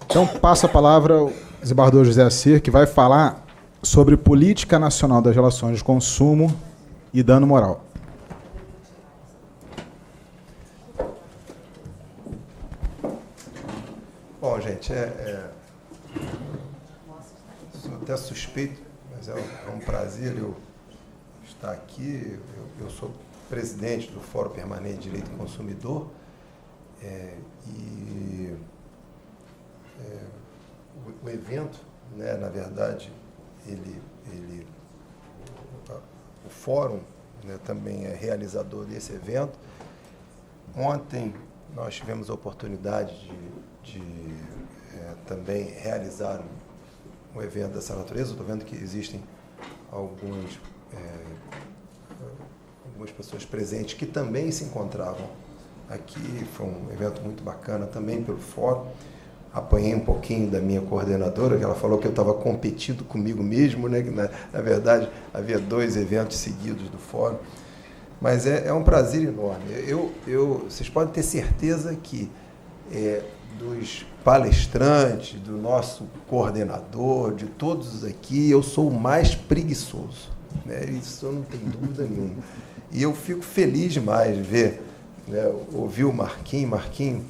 Então, passo a palavra ao desembargador José Assir, que vai falar sobre política nacional das relações de consumo e dano moral. Bom, gente, sou até suspeito, mas é um prazer eu estar aqui. Eu sou presidente do Fórum Permanente de Direito do Consumidor o evento, né, na verdade, o Fórum, né, também é realizador desse evento. Ontem nós tivemos a oportunidade de também realizar um evento dessa natureza. Estou vendo que existem algumas pessoas presentes que também se encontravam aqui. Foi um evento muito bacana também pelo Fórum. Apanhei um pouquinho da minha coordenadora, que ela falou que eu estava competindo comigo mesmo, né? Que na verdade havia 2 eventos seguidos do Fórum. Mas é um prazer enorme. Vocês podem ter certeza que dos palestrantes, do nosso coordenador, de todos aqui, eu sou o mais preguiçoso, né? Isso eu não tenho dúvida nenhuma. E eu fico feliz demais de ver, né, ouvir o Marquinhos.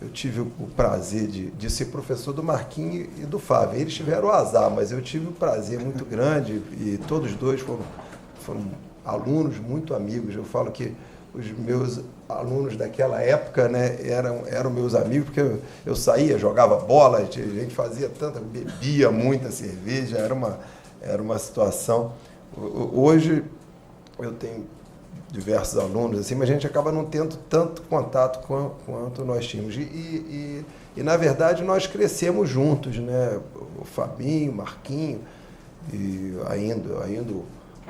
Eu tive o prazer de ser professor do Marquinhos e do Fábio. Eles tiveram o azar, mas eu tive um prazer muito grande e todos 2 foram alunos muito amigos. Eu falo que os meus alunos daquela época, né, eram meus amigos, porque eu saía, jogava bola, a gente fazia bebia muita cerveja, era uma situação. Hoje eu tenho diversos alunos, assim, mas a gente acaba não tendo tanto contato quanto nós tínhamos. E, na verdade, nós crescemos juntos, né? O Fabinho, o Marquinho, e ainda o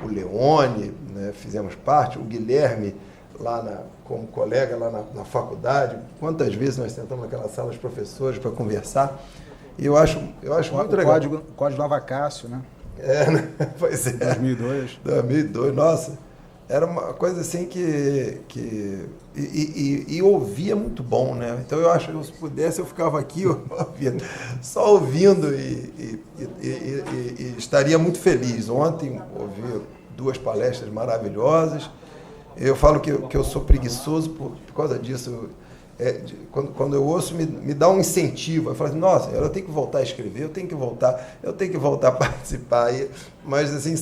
Leone, né? Fizemos parte, o Guilherme, como colega lá na faculdade. Quantas vezes nós sentamos naquela sala dos professores para conversar. E eu acho muito legal. O Código Nova Cássio, né? Né? Pois é. 2002, nossa. Era uma coisa assim que ouvia muito bom, né? Então eu acho que se pudesse eu ficava aqui só ouvindo e estaria muito feliz. Ontem ouvi 2 palestras maravilhosas. Eu falo que eu sou preguiçoso por causa disso. Quando eu ouço, me dá um incentivo. Eu falo assim, nossa, eu tenho que voltar a escrever, eu tenho que voltar a participar. Mas assim,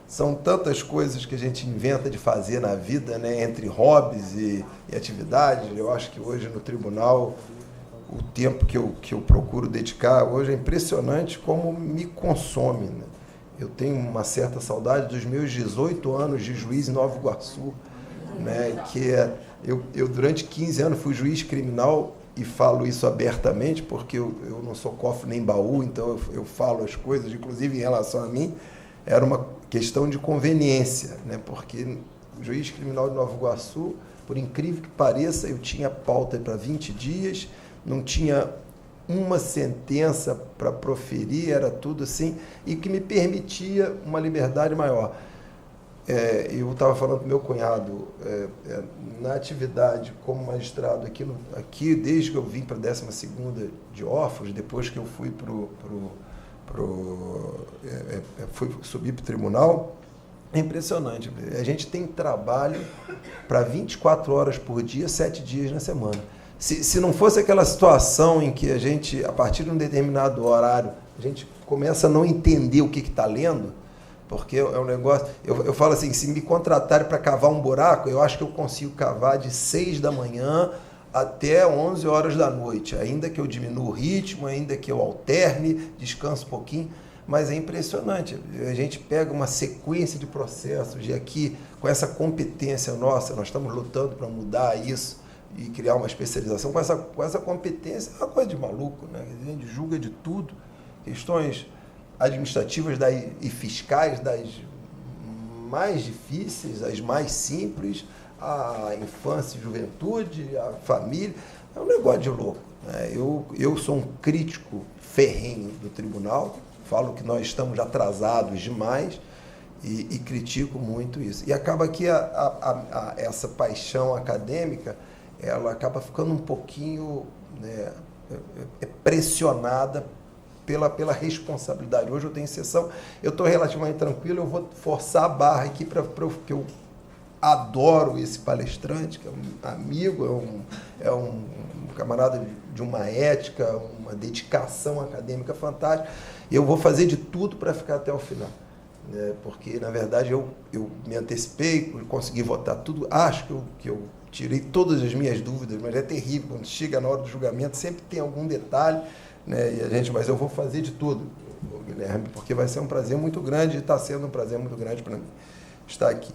são tantas coisas que a gente inventa de fazer na vida, né, entre hobbies e atividades. Eu acho que hoje no tribunal, o tempo que eu procuro dedicar, hoje é impressionante como me consome, né? Eu tenho uma certa saudade dos meus 18 anos de juiz em Nova Iguaçu, né, eu durante 15 anos fui juiz criminal e falo isso abertamente, porque eu não sou cofre nem baú, então eu falo as coisas, inclusive em relação a mim, era uma questão de conveniência, né? Porque o juiz criminal de Nova Iguaçu, por incrível que pareça, eu tinha pauta para 20 dias, não tinha uma sentença para proferir, era tudo assim, e que me permitia uma liberdade maior. Eu estava falando com meu cunhado, na atividade como magistrado aqui desde que eu vim para a 12ª de órfãos, depois que eu fui subir para o tribunal, é impressionante. A gente tem trabalho para 24 horas por dia, 7 dias na semana. Se não fosse aquela situação em que a gente, a partir de um determinado horário, a gente começa a não entender o que está lendo, porque é um negócio... Eu falo assim, se me contratarem para cavar um buraco, eu acho que eu consigo cavar de 6 da manhã até 11 horas da noite, ainda que eu diminua o ritmo, ainda que eu alterne, descanse um pouquinho, mas é impressionante. A gente pega uma sequência de processos e aqui, com essa competência nossa, nós estamos lutando para mudar isso e criar uma especialização. Com essa competência, é uma coisa de maluco, né? A gente julga de tudo, questões administrativas e fiscais, das mais difíceis, as mais simples, a infância e juventude, a família. É um negócio de louco, né? Eu sou um crítico ferrenho do tribunal, falo que nós estamos atrasados demais e critico muito isso. E acaba que essa paixão acadêmica, ela acaba ficando um pouquinho, né, pressionada pela responsabilidade. Hoje eu tenho exceção, eu estou relativamente tranquilo, eu vou forçar a barra aqui porque eu adoro esse palestrante, que é um amigo, é um camarada de uma ética, uma dedicação acadêmica fantástica, e eu vou fazer de tudo para ficar até o final, né? Porque, na verdade, eu me antecipei, consegui votar tudo, acho que eu tirei todas as minhas dúvidas, mas é terrível, quando chega na hora do julgamento, sempre tem algum detalhe, né? Mas eu vou fazer de tudo, Guilherme, porque vai ser um prazer muito grande, e está sendo um prazer muito grande para mim estar aqui.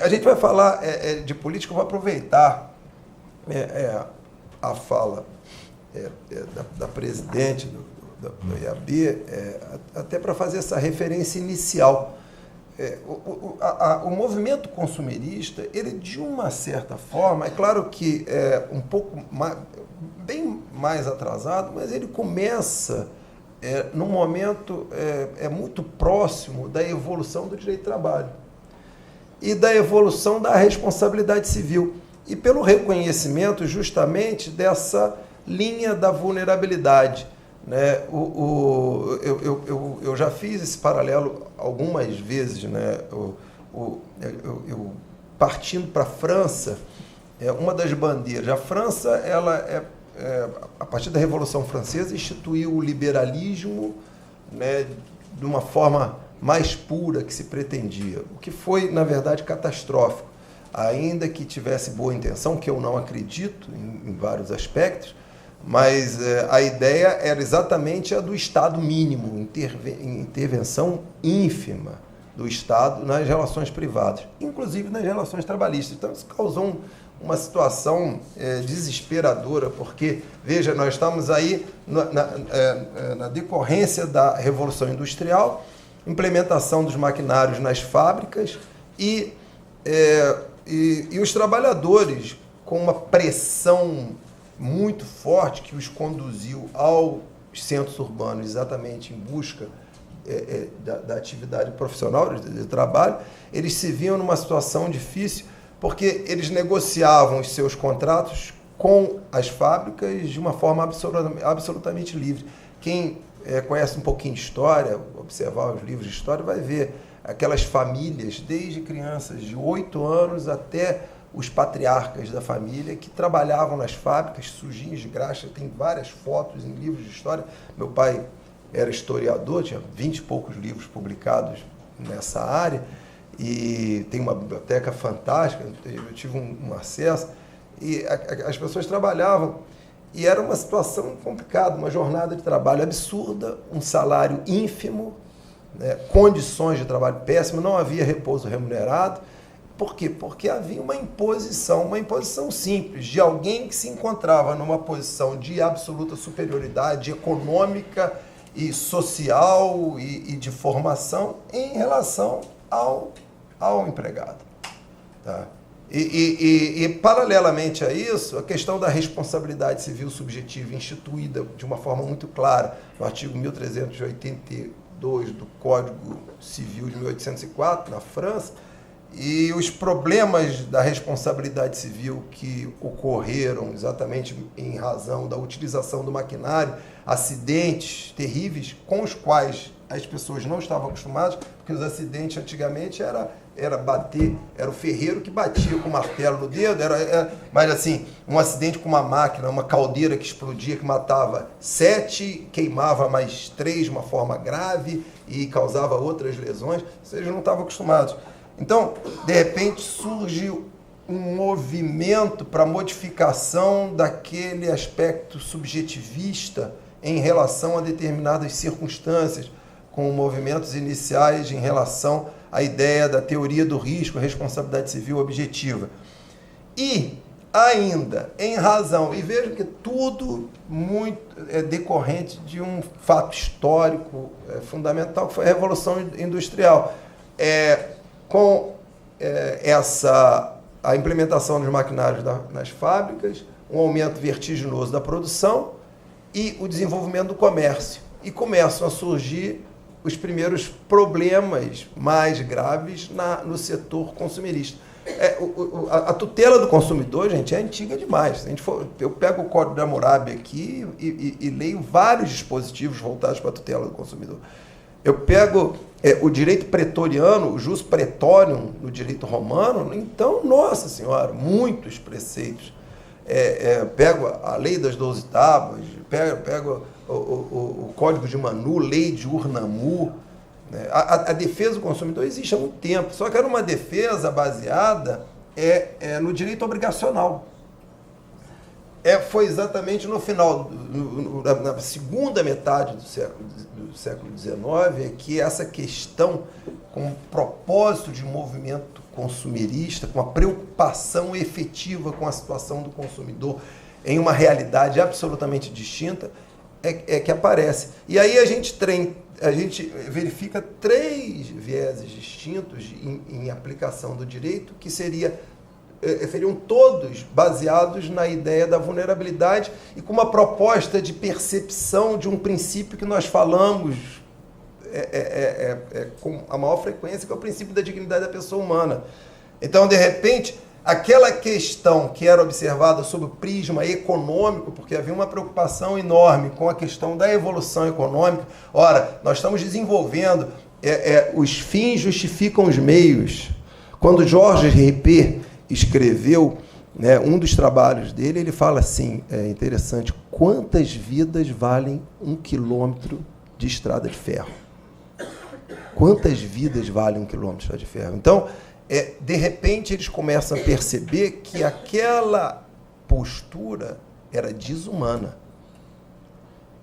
A gente vai falar de política, eu vou aproveitar a fala da presidente do IAB, até para fazer essa referência inicial. O movimento consumerista, ele de uma certa forma, é claro que é um pouco bem mais atrasado, mas ele começa num momento muito próximo da evolução do direito do trabalho e da evolução da responsabilidade civil, e pelo reconhecimento justamente dessa linha da vulnerabilidade, né? Eu já fiz esse paralelo algumas vezes, né? Eu partindo para a França, uma das bandeiras. A França, ela a partir da Revolução Francesa, instituiu o liberalismo, né, de uma forma mais pura que se pretendia, o que foi, na verdade, catastrófico. Ainda que tivesse boa intenção, que eu não acredito em vários aspectos, mas a ideia era exatamente a do Estado mínimo, intervenção ínfima do Estado nas relações privadas, inclusive nas relações trabalhistas. Então, isso causou uma situação desesperadora, porque, veja, nós estamos aí na decorrência da Revolução Industrial, implementação dos maquinários nas fábricas e os trabalhadores, com uma pressão muito forte que os conduziu aos centros urbanos, exatamente em busca da atividade profissional, de trabalho, eles se viam numa situação difícil, porque eles negociavam os seus contratos com as fábricas de uma forma absolutamente livre. Quem conhece um pouquinho de história, observar os livros de história, vai ver aquelas famílias, desde crianças de 8 anos até os patriarcas da família, que trabalhavam nas fábricas, sujinhos de graxa. Tem várias fotos em livros de história. Meu pai era historiador, tinha 20 e poucos livros publicados nessa área, e tem uma biblioteca fantástica, eu tive um acesso, e as pessoas trabalhavam, e era uma situação complicada, uma jornada de trabalho absurda, um salário ínfimo, né, condições de trabalho péssimas, não havia repouso remunerado. Por quê? Porque havia uma imposição simples, de alguém que se encontrava numa posição de absoluta superioridade econômica e social e de formação em relação ao empregado. Tá? E paralelamente a isso, a questão da responsabilidade civil subjetiva, instituída de uma forma muito clara no artigo 1382 do Código Civil de 1804, na França, e os problemas da responsabilidade civil que ocorreram exatamente em razão da utilização do maquinário, acidentes terríveis com os quais as pessoas não estavam acostumadas, porque os acidentes antigamente era bater, era o ferreiro que batia com o martelo no dedo, mas assim, um acidente com uma máquina, uma caldeira que explodia, que matava 7, queimava mais 3 de uma forma grave e causava outras lesões, vocês não estavam acostumados. Então, de repente, surge um movimento para modificação daquele aspecto subjetivista em relação a determinadas circunstâncias, com movimentos iniciais em relação à ideia da teoria do risco, responsabilidade civil objetiva. E ainda, em razão, e vejo que tudo muito é decorrente de um fato histórico fundamental, que foi a Revolução Industrial. A implementação dos maquinários nas fábricas, um aumento vertiginoso da produção e o desenvolvimento do comércio. E começam a surgir os primeiros problemas mais graves no setor consumerista. A tutela do consumidor, gente, é antiga demais. Eu pego o Código de Hammurabi aqui e leio vários dispositivos voltados para a tutela do consumidor. Eu pego o direito pretoriano, o jus praetorium no direito romano, então, nossa senhora, muitos preceitos. Pego a lei das 12 tábuas, pego o Código de Manu, lei de Ur-Nammu. A defesa do consumidor existe há muito tempo, só que era uma defesa baseada no direito obrigacional. Foi exatamente no final, na segunda metade do século XIX, que essa questão, com o propósito de movimento consumerista, com a preocupação efetiva com a situação do consumidor em uma realidade absolutamente distinta, que aparece. E aí a gente verifica 3 vieses distintos em aplicação do direito, que seriam todos baseados na ideia da vulnerabilidade e com uma proposta de percepção de um princípio que nós falamos com a maior frequência, que é o princípio da dignidade da pessoa humana. Então, de repente, aquela questão que era observada sob o prisma econômico, porque havia uma preocupação enorme com a questão da evolução econômica. Ora, nós estamos desenvolvendo, os fins justificam os meios. Quando Georges Herpé escreveu, um dos trabalhos dele, ele fala assim, interessante, quantas vidas valem 1 quilômetro de estrada de ferro? Quantas vidas valem 1 quilômetro de estrada de ferro? Então, de repente, eles começam a perceber que aquela postura era desumana.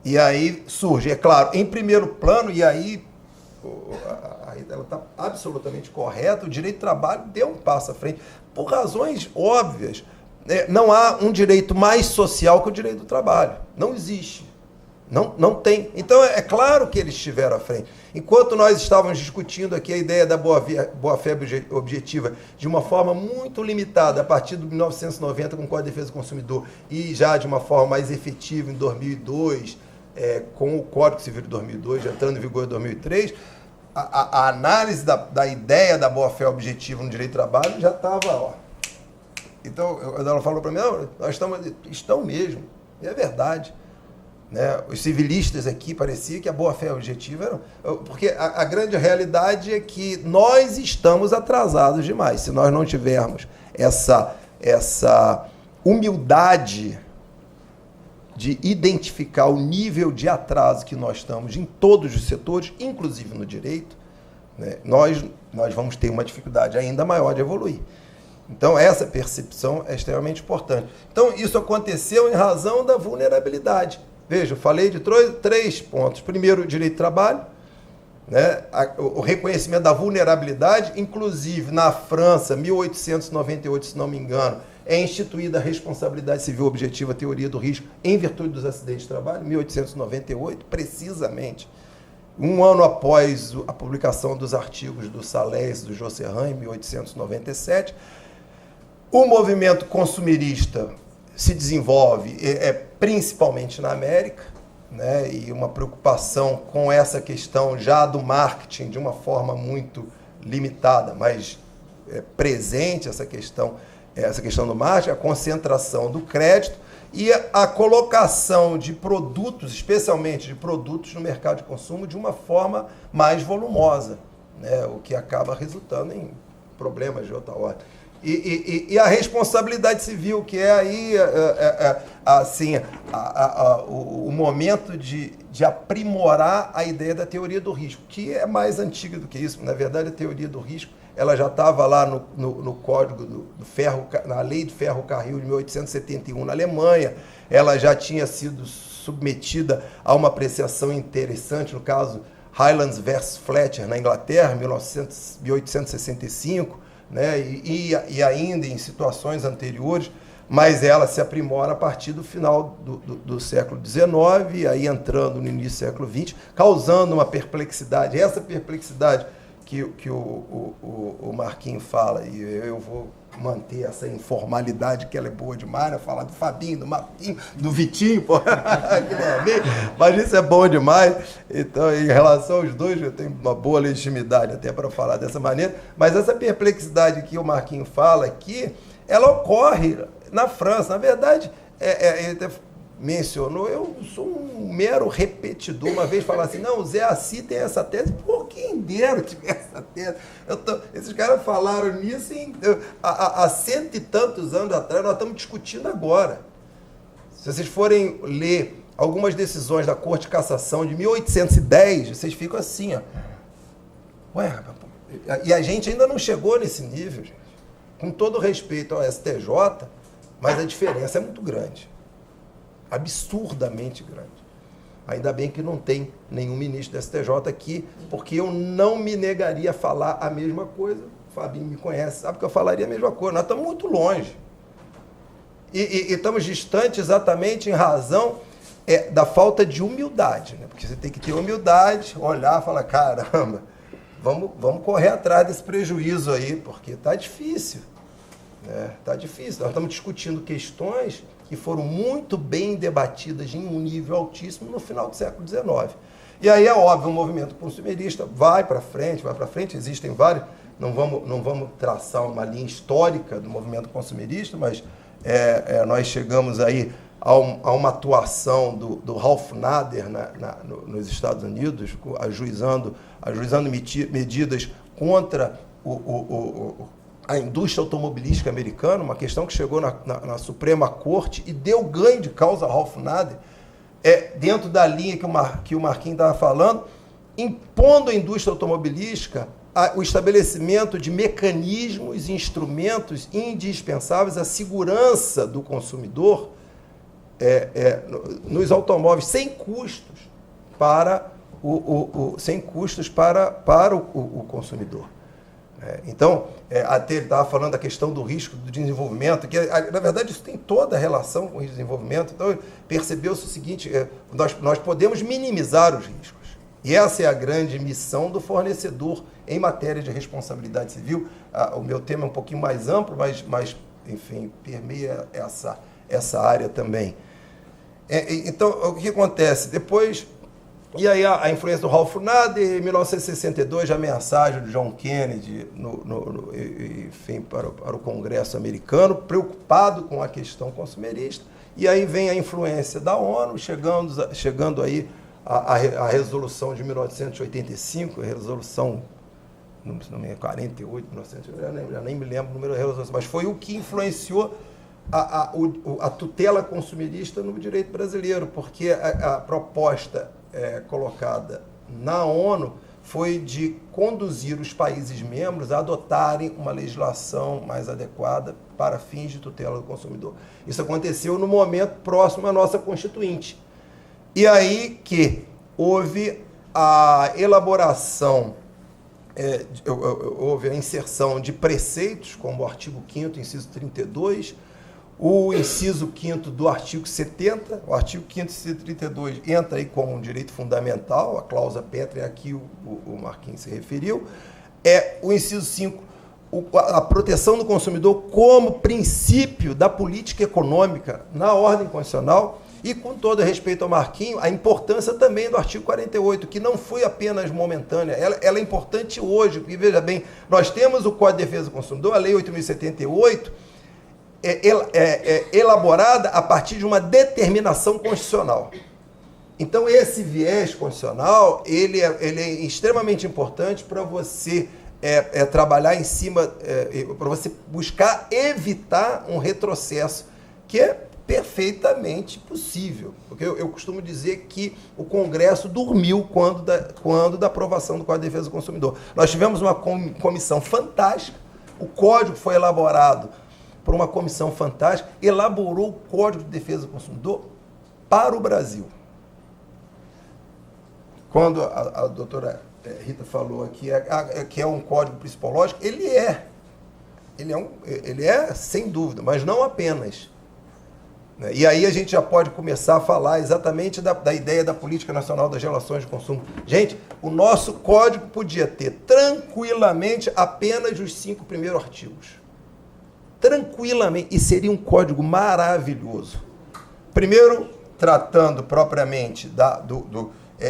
E aí surge, é claro, em primeiro plano, e aí ela está absolutamente correta, o direito do trabalho deu um passo à frente. Por razões óbvias, não há um direito mais social que o direito do trabalho. Não existe. Não tem. Então, é claro que eles estiveram à frente. Enquanto nós estávamos discutindo aqui a ideia da boa-fé objetiva de uma forma muito limitada, a partir de 1990, com o Código de Defesa do Consumidor, e já de uma forma mais efetiva em 2002, com o Código Civil de 2002, entrando em vigor em 2003, a análise da ideia da boa-fé objetiva no direito do trabalho já estava... Então, ela falou para mim, não, nós estão mesmo, e é verdade. Os civilistas aqui parecia que a boa-fé objetiva era... Porque a grande realidade é que nós estamos atrasados demais. Se nós não tivermos essa humildade de identificar o nível de atraso que nós estamos em todos os setores, inclusive no direito, nós vamos ter uma dificuldade ainda maior de evoluir. Então, essa percepção é extremamente importante. Então, isso aconteceu em razão da vulnerabilidade. Veja, eu falei de 3 pontos. Primeiro, o direito do trabalho, o reconhecimento da vulnerabilidade, inclusive na França, 1898, se não me engano, é instituída a responsabilidade civil objetiva, a teoria do risco, em virtude dos acidentes de trabalho, 1898, precisamente. Um ano após a publicação dos artigos do Salés e do Josserand, em 1897, o movimento consumerista se desenvolve principalmente na América, e uma preocupação com essa questão já do marketing de uma forma muito limitada, mas presente essa questão do marketing, a concentração do crédito e a colocação de produtos, especialmente de produtos no mercado de consumo, de uma forma mais volumosa, o que acaba resultando em problemas de outra ordem. E a responsabilidade civil, que é aí o momento de aprimorar a ideia da teoria do risco, que é mais antiga do que isso. Na verdade, a teoria do risco ela já estava lá no Código do Ferro, na Lei do Ferro-Carril de 1871 na Alemanha. Ela já tinha sido submetida a uma apreciação interessante, no caso Highlands versus Fletcher, na Inglaterra, 1865, e ainda em situações anteriores, mas ela se aprimora a partir do final do século XIX, aí entrando no início do século XX, causando uma perplexidade. Essa perplexidade que o Marquinhos fala, e eu vou manter essa informalidade, que ela é boa demais, né? Falar do Fabinho, do Marquinhos, do Vitinho, pô, mas isso é bom demais. Então, em relação aos dois, eu tenho uma boa legitimidade até para falar dessa maneira, mas essa perplexidade que o Marquinhos fala aqui, ela ocorre na França. Na verdade, ele até mencionou, eu sou um mero repetidor. Uma vez falar assim, não, o Zé Assi tem essa tese. Pô, quem dera tiver essa tese. Esses caras falaram nisso há cento e tantos anos atrás, nós estamos discutindo agora. Se vocês forem ler algumas decisões da Corte de Cassação de 1810, vocês ficam assim, ó. Ué, e a gente ainda não chegou nesse nível, gente. Com todo respeito ao STJ, mas a diferença é muito grande. Absurdamente grande. Ainda bem que não tem nenhum ministro do STJ aqui, porque eu não me negaria a falar a mesma coisa. O Fabinho me conhece, sabe que eu falaria a mesma coisa. Nós estamos muito longe. E estamos distantes exatamente em razão da falta de humildade, né? Porque você tem que ter humildade, olhar e falar, caramba, vamos correr atrás desse prejuízo aí, porque está difícil. Está difícil. Nós estamos discutindo questões que foram muito bem debatidas em um nível altíssimo no final do século XIX. E aí é óbvio, o movimento consumerista vai para frente, existem vários, não vamos traçar uma linha histórica do movimento consumerista, mas nós chegamos aí a uma atuação do Ralph Nader nos Estados Unidos, ajuizando medidas contra a indústria automobilística americana, uma questão que chegou na Suprema Corte e deu ganho de causa a Ralph Nader, dentro da linha que o Marquinhos estava falando, impondo à indústria automobilística o estabelecimento de mecanismos e instrumentos indispensáveis à segurança do consumidor nos automóveis, sem custos para o consumidor. Então, até ele estava falando da questão do risco do desenvolvimento, que na verdade isso tem toda a relação com o desenvolvimento. Então, percebeu-se o seguinte, nós podemos minimizar os riscos. E essa é a grande missão do fornecedor em matéria de responsabilidade civil. O meu tema é um pouquinho mais amplo, mas enfim, permeia essa área também. Então, o que acontece? Depois... E aí a influência do Ralph Nader, em 1962, a mensagem do John Kennedy enfim, para o Congresso americano, preocupado com a questão consumerista. E aí vem a influência da ONU, chegando aí a resolução de 1985, a resolução, não é 48, 1988, já nem me lembro o número da resolução, mas foi o que influenciou a tutela consumerista no direito brasileiro, porque a proposta colocada na ONU foi de conduzir os países membros a adotarem uma legislação mais adequada para fins de tutela do consumidor. Isso aconteceu no momento próximo à nossa Constituinte. E aí que houve a elaboração, houve a inserção de preceitos, como o artigo 5º, inciso 32, o inciso 5º do artigo 70, o artigo 5º, inciso 32, entra aí como um direito fundamental, a cláusula pétrea, aqui o Marquinhos se referiu, o inciso 5, a proteção do consumidor como princípio da política econômica na ordem constitucional, e com todo respeito ao Marquinhos, a importância também do artigo 48, que não foi apenas momentânea, ela é importante hoje, porque veja bem, nós temos o Código de Defesa do Consumidor, a Lei 8.078, elaborada a partir de uma determinação constitucional. Então, esse viés constitucional, ele é extremamente importante para você trabalhar em cima, para você buscar evitar um retrocesso, que é perfeitamente possível. Porque eu costumo dizer que o Congresso dormiu quando da aprovação do Código de Defesa do Consumidor. Nós tivemos uma comissão fantástica, o código foi elaborado por uma comissão fantástica, elaborou o Código de Defesa do Consumidor para o Brasil. Quando a doutora Rita falou aqui que é um código psicológico, ele é sem dúvida, mas não apenas. E aí a gente já pode começar a falar exatamente da ideia da Política Nacional das Relações de Consumo. Gente, o nosso código podia ter tranquilamente apenas os 5 primeiros artigos. Tranquilamente. E seria um código maravilhoso. Primeiro, tratando propriamente,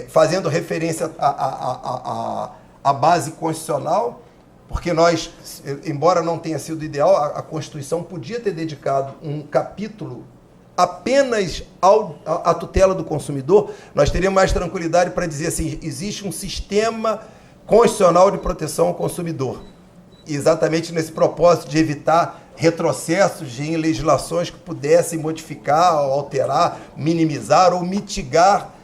fazendo referência à base constitucional, porque nós, embora não tenha sido ideal, a Constituição podia ter dedicado um capítulo apenas à tutela do consumidor. Nós teríamos mais tranquilidade para dizer assim, existe um sistema constitucional de proteção ao consumidor. E exatamente nesse propósito de evitar retrocessos em legislações que pudessem modificar, alterar, minimizar ou mitigar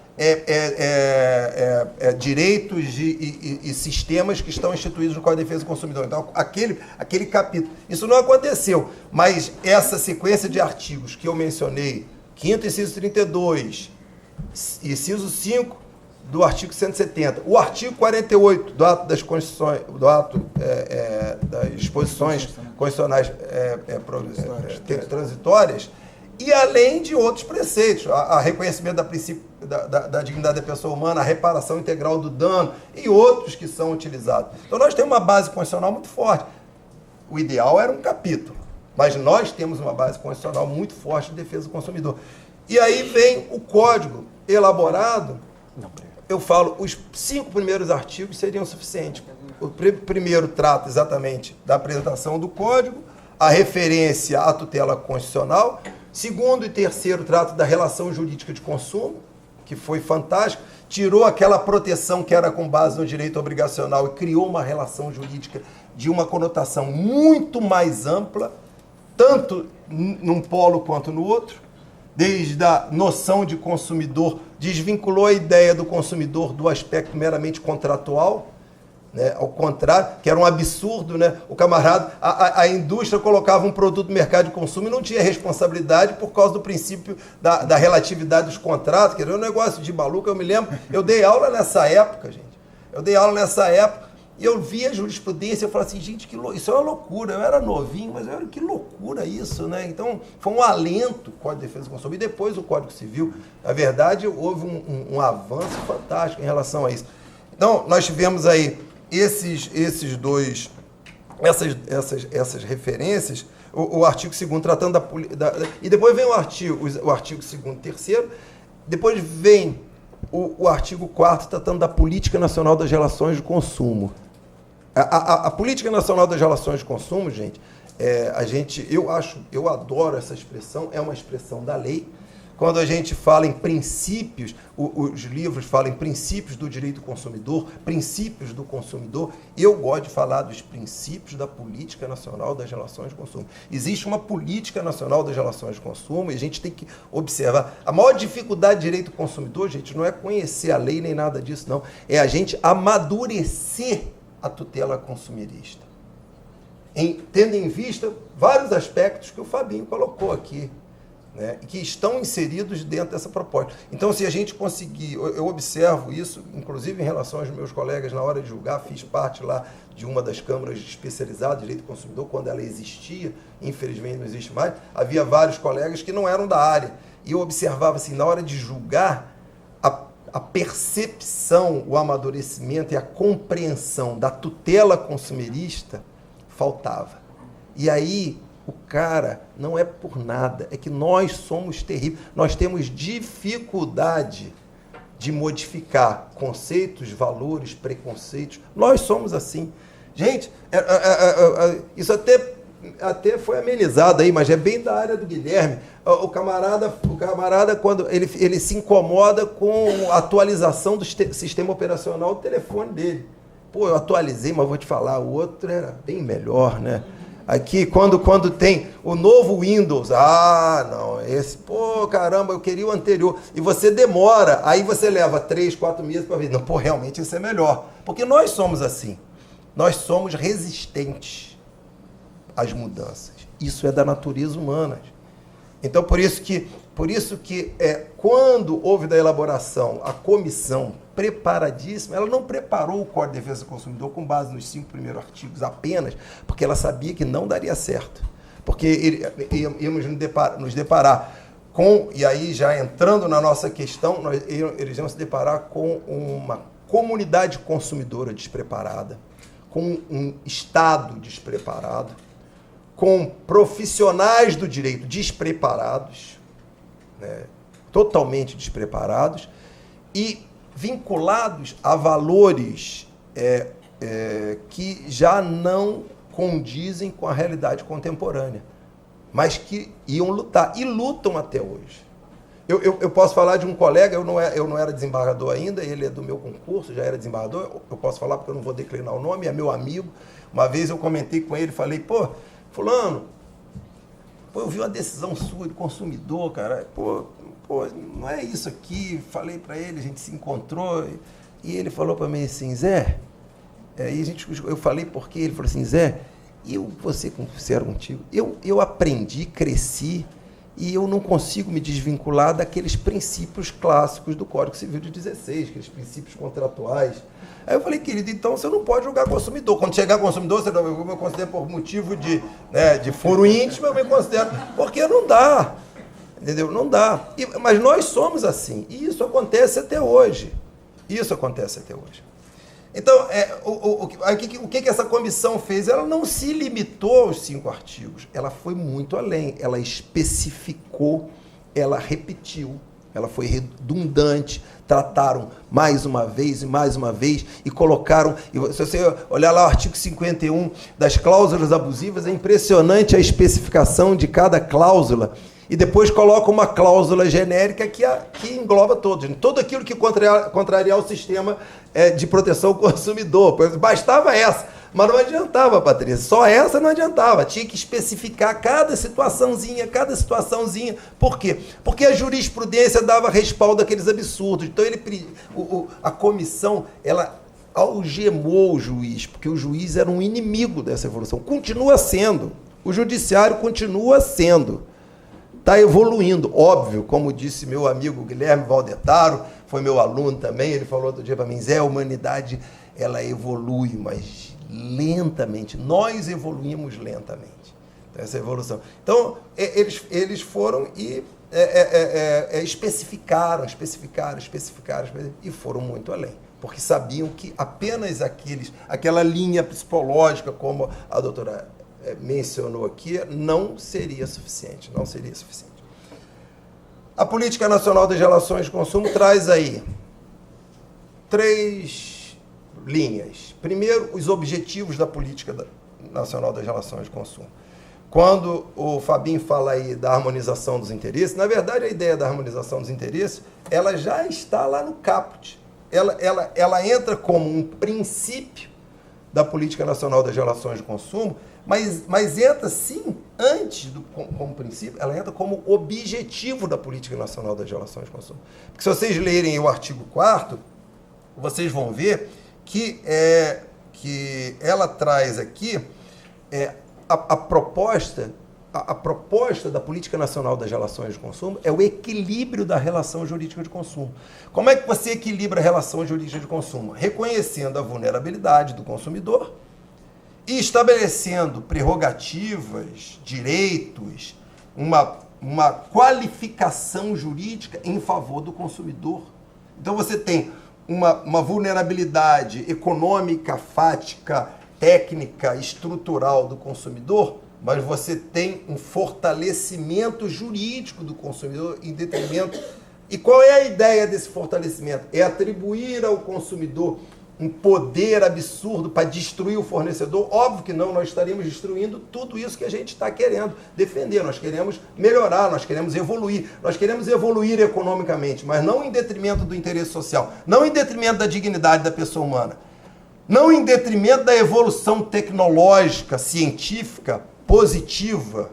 direitos e sistemas que estão instituídos no Código de Defesa do Consumidor. Então, aquele capítulo. Isso não aconteceu, mas essa sequência de artigos que eu mencionei, 5º inciso 32, inciso 5 do artigo 170, o artigo 48 do ato das Constituições, das disposições constitucionais transitórias, e além de outros preceitos, a reconhecimento da dignidade da pessoa humana, a reparação integral do dano e outros que são utilizados. Então nós temos uma base constitucional muito forte. O ideal era um capítulo, mas nós temos uma base constitucional muito forte de defesa do consumidor. E aí vem o código elaborado, eu falo, os 5 primeiros artigos seriam suficientes. O primeiro trata exatamente da apresentação do código, a referência à tutela constitucional. Segundo e terceiro trata da relação jurídica de consumo, que foi fantástico, tirou aquela proteção que era com base no direito obrigacional e criou uma relação jurídica de uma conotação muito mais ampla, tanto num polo quanto no outro, desde a noção de consumidor, desvinculou a ideia do consumidor do aspecto meramente contratual, né? Ao contrário, que era um absurdo, né? O camarada, a indústria colocava um produto no mercado de consumo e não tinha responsabilidade por causa do princípio da relatividade dos contratos, que era um negócio de maluco. Eu me lembro, eu dei aula nessa época, gente. E eu vi a jurisprudência e falei assim, gente, isso é uma loucura. Eu era novinho, mas que loucura isso, né? Então, foi um alento o Código de Defesa do Consumidor e depois o Código Civil. Na verdade, houve um avanço fantástico em relação a isso. Então, nós tivemos aí essas referências, o artigo 2º tratando e depois vem o artigo 2º e 3º, depois vem o artigo 4º tratando da Política Nacional das Relações de Consumo. A Política Nacional das Relações de Consumo, gente, eu adoro essa expressão, é uma expressão da lei. Quando a gente fala em princípios, os livros falam em princípios do direito do consumidor, princípios do consumidor, eu gosto de falar dos princípios da Política Nacional das Relações de Consumo. Existe uma Política Nacional das Relações de Consumo e a gente tem que observar. A maior dificuldade do direito do consumidor, gente, não é conhecer a lei nem nada disso, não. É a gente amadurecer a tutela consumerista. Tendo em vista vários aspectos que o Fabinho colocou aqui, né, que estão inseridos dentro dessa proposta. Então, se a gente conseguir, eu observo isso, inclusive em relação aos meus colegas na hora de julgar, fiz parte lá de uma das câmaras especializadas de direito do consumidor, quando ela existia, infelizmente não existe mais, havia vários colegas que não eram da área, e eu observava assim, na hora de julgar, a percepção, o amadurecimento e a compreensão da tutela consumerista faltava. E aí, o cara não é por nada, é que nós somos terríveis, nós temos dificuldade de modificar conceitos, valores, preconceitos, nós somos assim. Gente, isso até foi amenizado aí, mas é bem da área do Guilherme. O camarada quando ele se incomoda com a atualização do sistema operacional do telefone dele. Pô, eu atualizei, mas vou te falar, o outro era bem melhor, né? Aqui, quando tem o novo Windows, caramba, eu queria o anterior. E você demora, aí você leva 3, 4 meses para ver. Não, realmente isso é melhor. Porque nós somos assim. Nós somos resistentes às mudanças. Isso é da natureza humana. Então, por isso que quando houve da elaboração a comissão preparadíssima, ela não preparou o Código de Defesa do Consumidor com base nos 5 primeiros artigos apenas, porque ela sabia que não daria certo. Porque íamos nos deparar e aí já entrando na nossa questão, eles vão se deparar com uma comunidade consumidora despreparada, com um Estado despreparado, com profissionais do direito despreparados, né, totalmente despreparados, e vinculados a valores que já não condizem com a realidade contemporânea, mas que iam lutar, e lutam até hoje. Eu posso falar de um colega, eu não era desembargador ainda, ele é do meu concurso, já era desembargador, eu posso falar porque eu não vou declinar o nome, é meu amigo. Uma vez eu comentei com ele, falei, pô, fulano, eu vi uma decisão sua de consumidor, cara, pô, não é isso aqui. Falei para ele, a gente se encontrou, e ele falou para mim assim, Zé, eu falei por quê? Ele falou assim, Zé, eu vou ser sincero contigo, eu aprendi, cresci, e eu não consigo me desvincular daqueles princípios clássicos do Código Civil de 16, aqueles princípios contratuais. Aí eu falei, querido, então você não pode julgar consumidor. Quando chegar consumidor, eu me considero por motivo de foro íntimo, eu me considero, porque não dá, entendeu? Não dá. Mas nós somos assim, e isso acontece até hoje. Então, o que essa comissão fez? Ela não se limitou aos 5 artigos, ela foi muito além, ela especificou, ela repetiu, ela foi redundante, trataram mais uma vez e colocaram, se você olhar lá o artigo 51 das cláusulas abusivas, é impressionante a especificação de cada cláusula, e depois coloca uma cláusula genérica que engloba tudo aquilo que contrariar o sistema de proteção ao consumidor. Bastava essa, mas não adiantava, Patrícia, só essa não adiantava, tinha que especificar cada situaçãozinha. Por quê? Porque a jurisprudência dava respaldo àqueles absurdos. Então a comissão, ela algemou o juiz, porque o juiz era um inimigo dessa evolução, continua sendo, o judiciário continua sendo. Está evoluindo, óbvio, como disse meu amigo Guilherme Valdetaro, foi meu aluno também, ele falou outro dia para mim, Zé, a humanidade, ela evolui, mas lentamente, nós evoluímos lentamente, essa evolução. Então, eles foram e especificaram, e foram muito além, porque sabiam que apenas aquela linha psicológica, como a doutora mencionou aqui, não seria suficiente. A Política Nacional das Relações de Consumo traz aí 3 linhas. Primeiro, os objetivos da Política Nacional das Relações de Consumo. Quando o Fabinho fala aí da harmonização dos interesses, na verdade a ideia da harmonização dos interesses, ela já está lá no caput. Ela entra como um princípio da Política Nacional das Relações de Consumo, mas entra sim, como princípio, ela entra como objetivo da Política Nacional das Relações de Consumo. Porque se vocês lerem o artigo 4º, vocês vão ver que ela traz aqui a proposta da Política Nacional das Relações de Consumo é o equilíbrio da relação jurídica de consumo. Como é que você equilibra a relação jurídica de consumo? Reconhecendo a vulnerabilidade do consumidor e estabelecendo prerrogativas, direitos, uma qualificação jurídica em favor do consumidor. Então você tem uma vulnerabilidade econômica, fática, técnica, estrutural do consumidor, mas você tem um fortalecimento jurídico do consumidor em detrimento. E qual é a ideia desse fortalecimento? É atribuir ao consumidor um poder absurdo para destruir o fornecedor? Óbvio que não, nós estaríamos destruindo tudo isso que a gente está querendo defender. Nós queremos melhorar, nós queremos evoluir economicamente, mas não em detrimento do interesse social, não em detrimento da dignidade da pessoa humana, não em detrimento da evolução tecnológica, científica, positiva,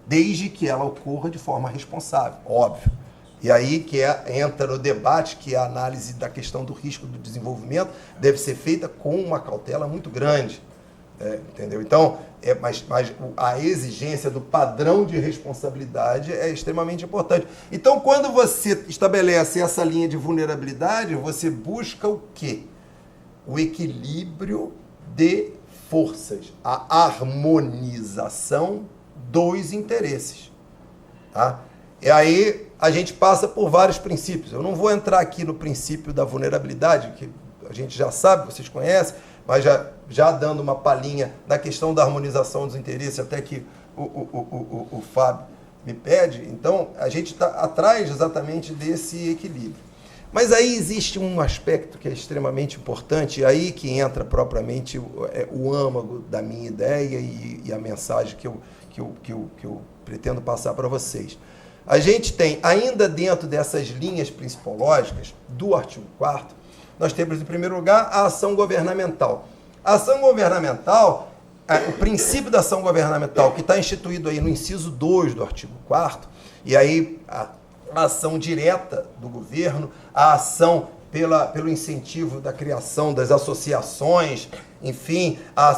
desde que ela ocorra de forma responsável, óbvio. E aí que entra no debate que a análise da questão do risco do desenvolvimento deve ser feita com uma cautela muito grande, entendeu? Então, mas a exigência do padrão de responsabilidade é extremamente importante. Então, quando você estabelece essa linha de vulnerabilidade, você busca o quê? O equilíbrio de forças, a harmonização dos interesses, tá? E aí a gente passa por vários princípios. Eu não vou entrar aqui no princípio da vulnerabilidade, que a gente já sabe, vocês conhecem, mas já dando uma palhinha na questão da harmonização dos interesses, até que o Fábio me pede. Então, a gente está atrás exatamente desse equilíbrio. Mas aí existe um aspecto que é extremamente importante, aí que entra propriamente o âmago da minha ideia e a mensagem que eu pretendo passar para vocês. A gente tem, ainda dentro dessas linhas principológicas do artigo 4º, nós temos, em primeiro lugar, a ação governamental. A ação governamental, o princípio da ação governamental, que está instituído aí no inciso 2 do artigo 4º, e aí a ação direta do governo, a ação pelo incentivo da criação das associações, enfim, a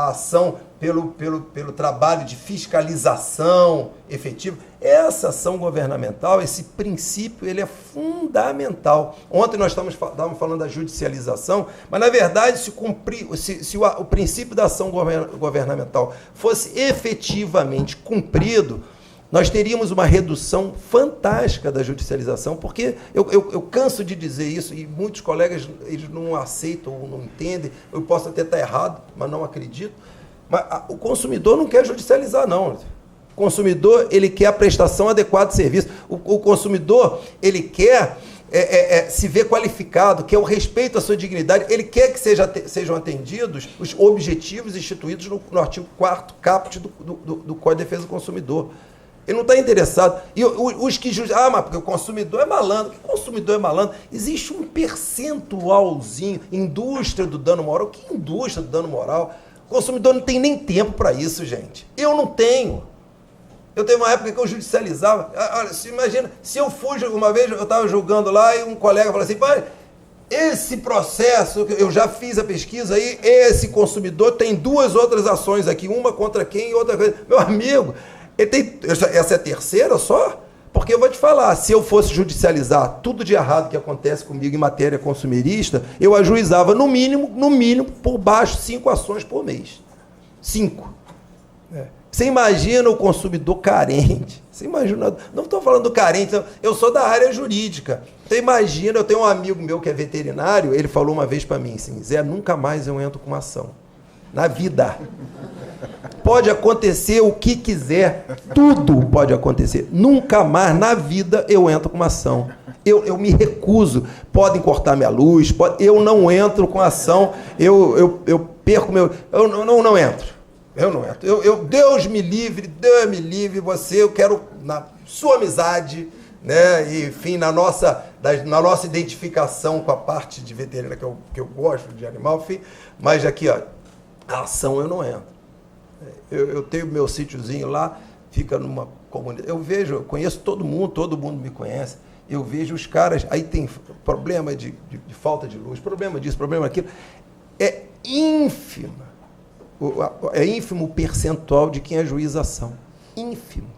ação pelo trabalho de fiscalização efetivo. Essa ação governamental, esse princípio, ele é fundamental. Ontem nós estávamos falando da judicialização, mas, na verdade, se o princípio da ação governamental fosse efetivamente cumprido, nós teríamos uma redução fantástica da judicialização, porque eu canso de dizer isso, e muitos colegas eles não aceitam ou não entendem, eu posso até estar errado, mas não acredito, mas o consumidor não quer judicializar, não. O consumidor, ele quer a prestação adequada de serviço. O consumidor, ele quer se ver qualificado, quer o respeito à sua dignidade, ele quer que sejam atendidos os objetivos instituídos no artigo 4º caput do Código de Defesa do Consumidor. Ele não está interessado. E os que justificam, mas porque o consumidor é malandro. Que consumidor é malandro? Existe um percentualzinho, indústria do dano moral. Que indústria do dano moral? O consumidor não tem nem tempo para isso, gente. Eu não tenho. Eu teve uma época que eu judicializava. Olha, imagina, se eu fujo, uma vez eu estava julgando lá e um colega falou assim, pai, esse processo, eu já fiz a pesquisa aí, esse consumidor tem 2 outras ações aqui, uma contra quem e outra coisa. Meu amigo, essa é a terceira só? Porque eu vou te falar, se eu fosse judicializar tudo de errado que acontece comigo em matéria consumerista, eu ajuizava no mínimo, por baixo, 5 ações por mês. 5. Você imagina o consumidor carente. Você imagina, não estou falando do carente, eu sou da área jurídica. Você imagina, eu tenho um amigo meu que é veterinário, ele falou uma vez para mim assim, Zé, nunca mais eu entro com uma ação. Na vida. Pode acontecer o que quiser, tudo pode acontecer. Nunca mais na vida eu entro com uma ação. Eu me recuso. Podem cortar minha luz, eu não entro com ação, eu perco meu... Eu não entro. Eu não entro. Deus me livre, eu quero na sua amizade, né? E, enfim, na nossa identificação com a parte de veterinária que eu gosto de animal, enfim, mas aqui, ó, a ação eu não entro. Eu tenho meu sítiozinho lá, fica numa comunidade. Eu conheço todo mundo me conhece. Eu vejo os caras, aí tem problema de falta de luz, problema disso, problema daquilo. É ínfimo o percentual de quem ajuiza a ação. Ínfimo.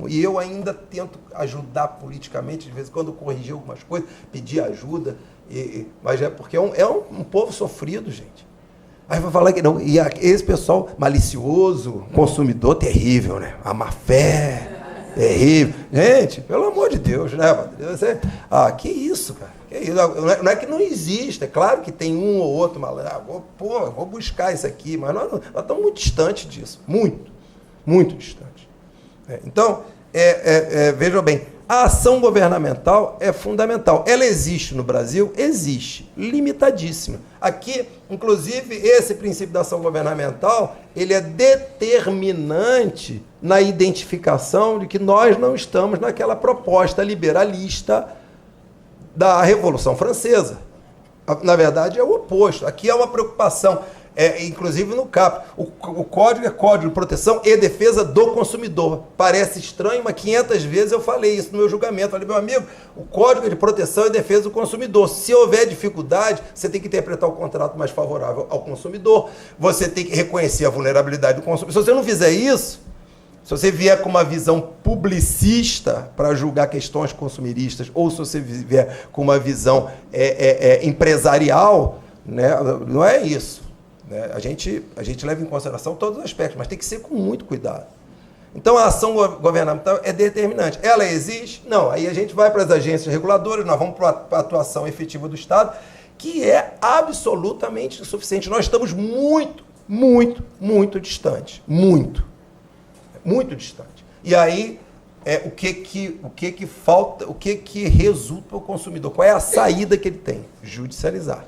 E eu ainda tento ajudar politicamente, de vez em quando corrigir algumas coisas, pedir ajuda, mas é porque é um povo sofrido, gente. Aí vai falar que não. E esse pessoal malicioso, consumidor terrível, né? A má fé, terrível. Gente, pelo amor de Deus, né? Que isso, cara? Que isso? Não é que não existe, é claro que tem um ou outro malandro. Vou buscar isso aqui, mas nós estamos muito distantes disso. Muito distantes. Então, vejam bem, a ação governamental é fundamental. Ela existe no Brasil? Existe. Limitadíssima. Aqui, inclusive, esse princípio da ação governamental, ele é determinante na identificação de que nós não estamos naquela proposta liberalista da Revolução Francesa. Na verdade, é o oposto. Aqui é uma preocupação, inclusive no CAP. O código é Código de Proteção e Defesa do Consumidor. Parece estranho, mas 500 vezes eu falei isso no meu julgamento. Falei, meu amigo, o Código é de Proteção e Defesa do Consumidor. Se houver dificuldade, você tem que interpretar o contrato mais favorável ao consumidor. Você tem que reconhecer a vulnerabilidade do consumidor. Se você não fizer isso, se você vier com uma visão publicista para julgar questões consumeristas, ou se você vier com uma visão empresarial, né, não é isso. A gente leva em consideração todos os aspectos, mas tem que ser com muito cuidado. Então, a ação governamental é determinante. Ela existe? Não. Aí a gente vai para as agências reguladoras, nós vamos para a atuação efetiva do Estado, que é absolutamente insuficiente. Nós estamos muito, muito, muito distantes. Muito. Muito distante. E aí, o que falta, o que resulta para o consumidor? Qual é a saída que ele tem? Judicializar.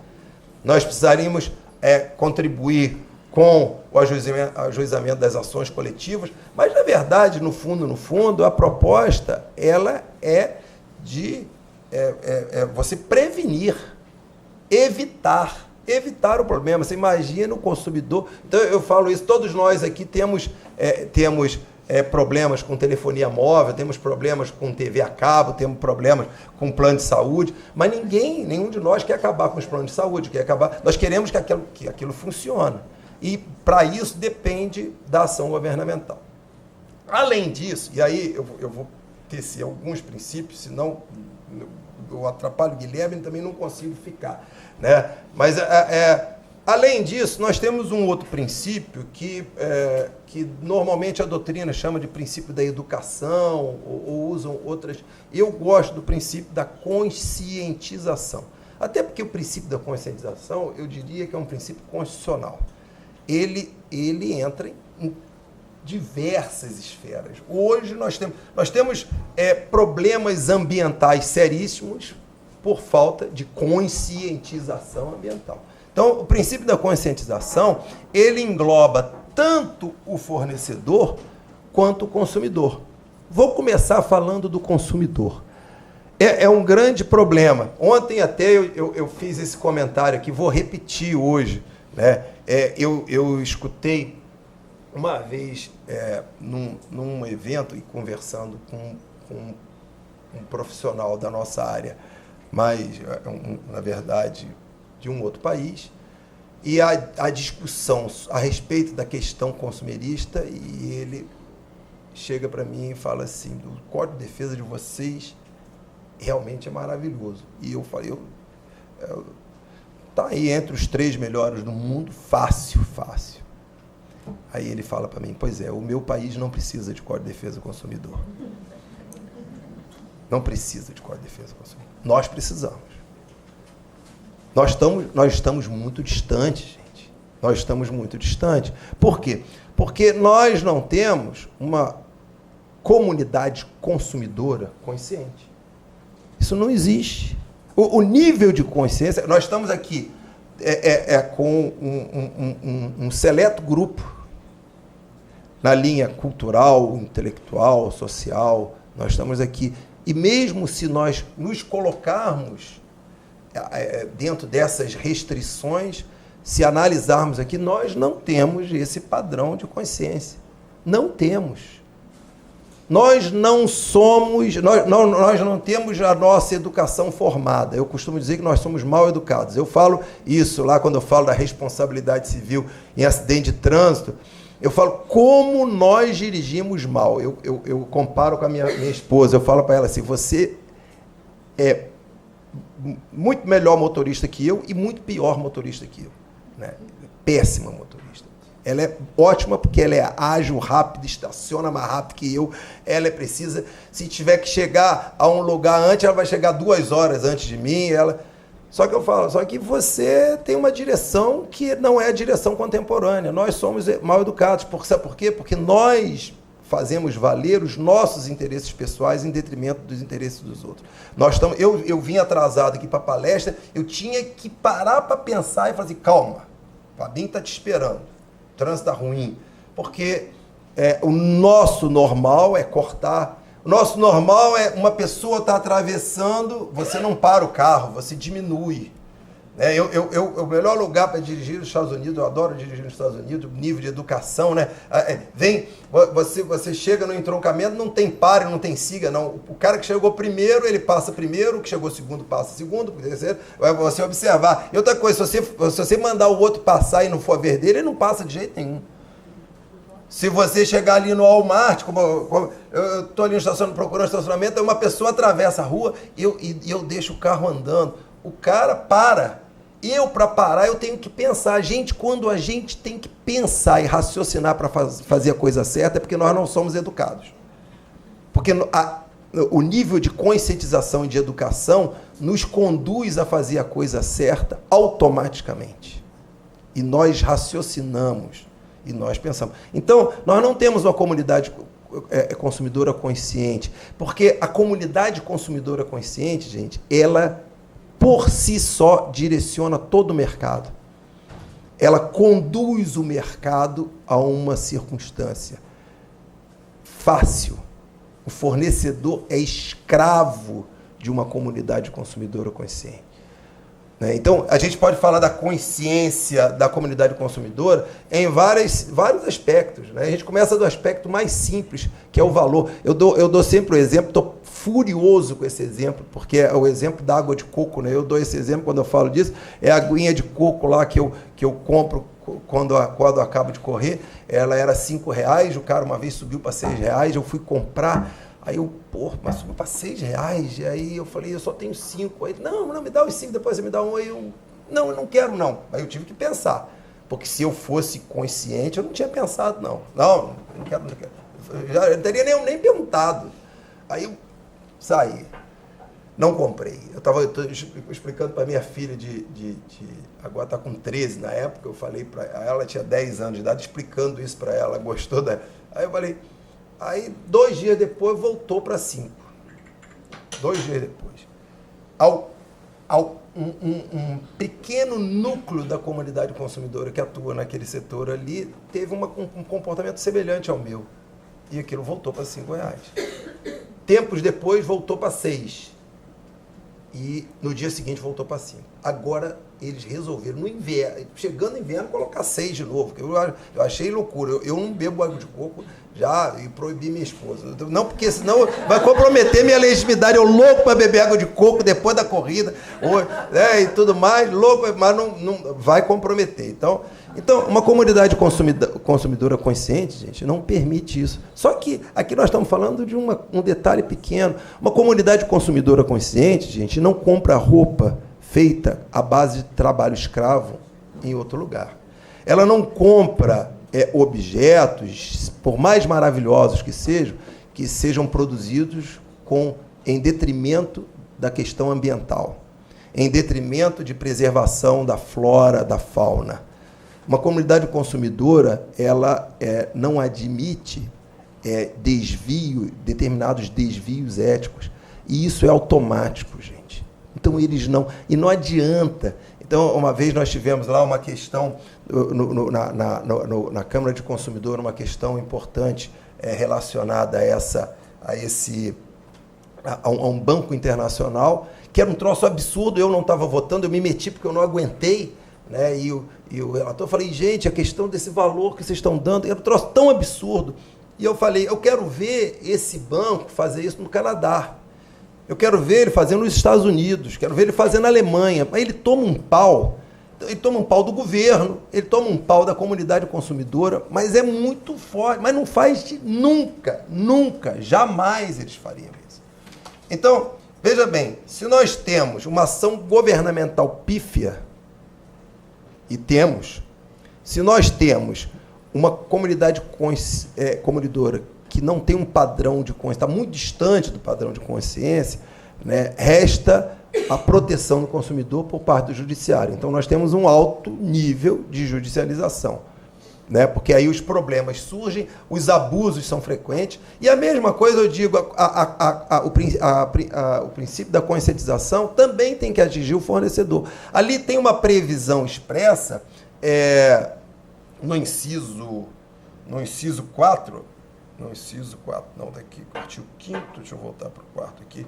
Nós precisaríamos contribuir com o ajuizamento das ações coletivas, mas, na verdade, no fundo, a proposta ela é de você prevenir, evitar o problema. Você imagina o consumidor. Então, eu falo isso, todos nós aqui temos problemas com telefonia móvel, temos problemas com TV a cabo, temos problemas com plano de saúde, mas nenhum de nós quer acabar com os planos de saúde, nós queremos que aquilo funcione. E, para isso, depende da ação governamental. Além disso, e aí eu vou tecer alguns princípios, senão eu atrapalho o Guilherme e também não consigo ficar, né? Mas, além disso, nós temos um outro princípio que normalmente a doutrina chama de princípio da educação, ou usam outras. Eu gosto do princípio da conscientização. Até porque o princípio da conscientização, eu diria que é um princípio constitucional. Ele entra em diversas esferas. Hoje nós temos problemas ambientais seríssimos por falta de conscientização ambiental. Então, o princípio da conscientização, ele engloba tanto o fornecedor quanto o consumidor. Vou começar falando do consumidor. É um grande problema. Ontem até eu fiz esse comentário aqui, vou repetir hoje, né? Eu escutei uma vez num evento e conversando com um profissional da nossa área, mas, na verdade, de um outro país, e a discussão a respeito da questão consumerista, e ele chega para mim e fala assim: o Código de Defesa de vocês realmente é maravilhoso. E eu falei, tá aí entre os 3 melhores do mundo, fácil. Aí ele fala para mim: pois é, o meu país não precisa de Código de Defesa do Consumidor. Não precisa de Código de Defesa do Consumidor. Nós precisamos. Nós estamos muito distantes, gente. Nós estamos muito distantes. Por quê? Porque nós não temos uma comunidade consumidora consciente. Isso não existe. O nível de consciência... Nós estamos aqui com um seleto grupo na linha cultural, intelectual, social. Nós estamos aqui. E mesmo se nós nos colocarmos dentro dessas restrições, se analisarmos aqui, nós não temos esse padrão de consciência. Não temos. Nós não temos a nossa educação formada. Eu costumo dizer que nós somos mal educados. Eu falo isso lá quando eu falo da responsabilidade civil em acidente de trânsito. Eu falo como nós dirigimos mal. Eu comparo com a minha esposa. Eu falo para ela assim: você é muito melhor motorista que eu e muito pior motorista que eu, né? Péssima motorista. Ela é ótima porque ela é ágil, rápida, estaciona mais rápido que eu. Ela é precisa. Se tiver que chegar a um lugar antes, ela vai chegar 2 horas antes de mim. Só que eu falo, só que você tem uma direção que não é a direção contemporânea. Nós somos mal educados. Sabe por quê? Porque nós fazemos valer os nossos interesses pessoais em detrimento dos interesses dos outros. Eu vim atrasado aqui para a palestra, eu tinha que parar para pensar e fazer: calma, o Fabinho está te esperando. O trânsito está ruim, porque o nosso normal é cortar. O nosso normal é uma pessoa está atravessando, você não para o carro, você diminui. O melhor lugar para dirigir nos Estados Unidos, eu adoro dirigir nos Estados Unidos, o nível de educação, né? Você chega no entroncamento, não tem pare, não tem siga, não. O cara que chegou primeiro, ele passa primeiro, o que chegou segundo, passa segundo, terceiro, vai você observar. E outra coisa, se você mandar o outro passar e não for a vez dele, ele não passa de jeito nenhum. Se você chegar ali no Walmart, como eu estou ali no estacionamento, procurando estacionamento, uma pessoa atravessa a rua e eu deixo o carro andando. O cara para Eu, para parar, eu tenho que pensar. Gente, quando a gente tem que pensar e raciocinar para fazer a coisa certa, é porque nós não somos educados. Porque o nível de conscientização e de educação nos conduz a fazer a coisa certa automaticamente. E nós raciocinamos, e nós pensamos. Então, nós não temos uma comunidade consumidora consciente, porque a comunidade consumidora consciente, gente, ela, por si só, direciona todo o mercado. Ela conduz o mercado a uma circunstância fácil. O fornecedor é escravo de uma comunidade consumidora consciente. Então, a gente pode falar da consciência da comunidade consumidora em vários aspectos. A gente começa do aspecto mais simples, que é o valor. Eu dou sempre o exemplo, estou furioso com esse exemplo, porque é o exemplo da água de coco. Eu dou esse exemplo quando eu falo disso, é a aguinha de coco lá que eu compro quando eu acabo de correr. Ela era R$5, o cara uma vez subiu para R$6, eu fui comprar. Aí mas subiu para R$6. E aí eu falei, eu só tenho 5. Aí, não, me dá os 5, depois você me dá 1. Aí eu não quero, não. Aí eu tive que pensar. Porque se eu fosse consciente, eu não tinha pensado, não. Não quero. Eu já teria nem perguntado. Aí eu saí. Não comprei. Eu estava explicando para minha filha agora está com 13 na época, eu falei para ela, tinha 10 anos de idade, explicando isso para ela, gostou da... Aí eu falei... Aí, 2 dias depois, voltou para 5. 2 dias depois. Um pequeno núcleo da comunidade consumidora que atua naquele setor ali teve um comportamento semelhante ao meu. E aquilo voltou para R$5. Tempos depois, voltou para 6. E no dia seguinte, voltou para 5. Agora, eles resolveram, no inverno, chegando no inverno, colocar 6 de novo. Eu achei loucura. Eu não bebo água de coco já e proibi minha esposa. Não, porque senão vai comprometer minha legitimidade. Eu louco para beber água de coco depois da corrida, e tudo mais, louco, mas não vai comprometer. Então, uma comunidade consumidora consciente, gente, não permite isso. Só que aqui nós estamos falando de um detalhe pequeno. Uma comunidade consumidora consciente, gente, não compra roupa feita à base de trabalho escravo em outro lugar. Ela não compra objetos, por mais maravilhosos que sejam produzidos em detrimento da questão ambiental, em detrimento de preservação da flora, da fauna. Uma comunidade consumidora, ela não admite determinados desvios éticos, e isso é automático, gente. Então, eles não... E não adianta. Então, uma vez nós tivemos lá uma questão, na Câmara de Consumidor, uma questão importante relacionada a um banco internacional, que era um troço absurdo. Eu não estava votando, eu me meti porque eu não aguentei, né? E o relator, falei, gente, a questão desse valor que vocês estão dando, era um troço tão absurdo. E eu falei, eu quero ver esse banco fazer isso no Canadá. Eu quero ver ele fazendo nos Estados Unidos, quero ver ele fazendo na Alemanha. Aí ele toma um pau do governo, ele toma um pau da comunidade consumidora, mas é muito forte, mas não faz nunca, jamais eles fariam isso. Então, veja bem, se nós temos uma ação governamental pífia, se nós temos uma comunidade consumidora que não tem um padrão de consciência, está muito distante do padrão de consciência, né, resta a proteção do consumidor por parte do judiciário. Então, nós temos um alto nível de judicialização, né, porque aí os problemas surgem, os abusos são frequentes, e a mesma coisa eu digo, o princípio da conscientização também tem que atingir o fornecedor. Ali tem uma previsão expressa, no inciso 4, daqui, artigo 5º, deixa eu voltar para o 4º aqui.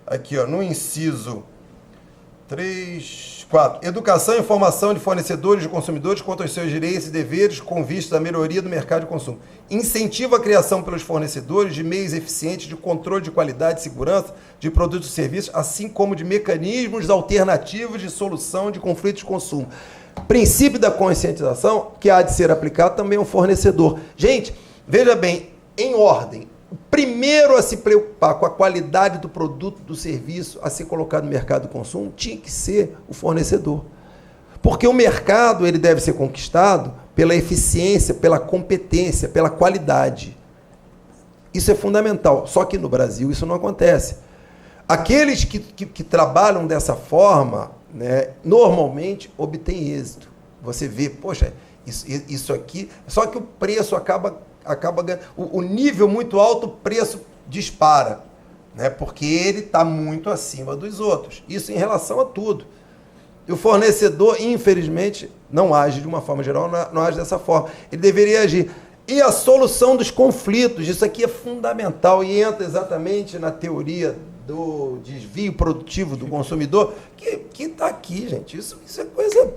Aqui, no inciso 4. Educação e informação de fornecedores e consumidores quanto aos seus direitos e deveres com vista à melhoria do mercado de consumo. Incentiva a criação pelos fornecedores de meios eficientes de controle de qualidade e segurança de produtos e serviços, assim como de mecanismos alternativos de solução de conflitos de consumo. Princípio da conscientização, que há de ser aplicado também ao fornecedor. Gente, veja bem, em ordem, o primeiro a se preocupar com a qualidade do produto, do serviço a ser colocado no mercado de consumo, tinha que ser o fornecedor. Porque o mercado ele deve ser conquistado pela eficiência, pela competência, pela qualidade. Isso é fundamental. Só que no Brasil isso não acontece. Aqueles que trabalham dessa forma, né, normalmente obtêm êxito. Você vê, poxa, isso aqui... Só que o preço acaba ganhando. O nível muito alto, o preço dispara, né, porque ele está muito acima dos outros. Isso em relação a tudo. E o fornecedor, infelizmente, não age de uma forma geral, não age dessa forma. Ele deveria agir. E a solução dos conflitos, isso aqui é fundamental e entra exatamente na teoria do desvio produtivo do consumidor, que está aqui, gente. Isso é coisa...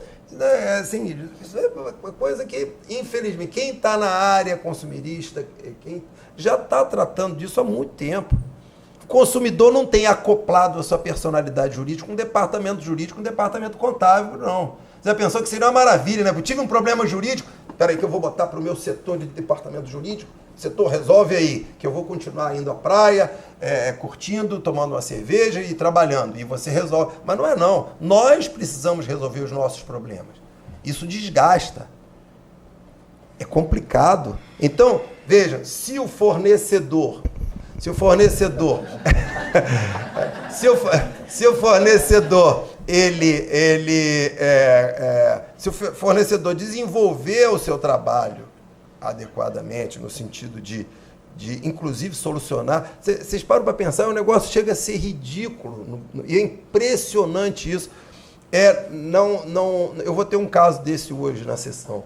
Assim, isso é uma coisa que, infelizmente, quem está na área consumirista, quem já está tratando disso há muito tempo. O consumidor não tem acoplado a sua personalidade jurídica um departamento jurídico, um departamento contábil, não. Você já pensou que seria uma maravilha, né? Eu tive um problema jurídico, espera aí que eu vou botar para o meu setor de departamento jurídico, setor resolve aí, que eu vou continuar indo à praia, curtindo, tomando uma cerveja e trabalhando, e você resolve. Mas não é não. Nós precisamos resolver os nossos problemas. Isso desgasta. É complicado. Então, veja, se o fornecedor se o fornecedor desenvolver o seu trabalho adequadamente, no sentido de inclusive solucionar, vocês param para pensar, o negócio chega a ser ridículo, e é impressionante isso. Eu vou ter um caso desse hoje na sessão.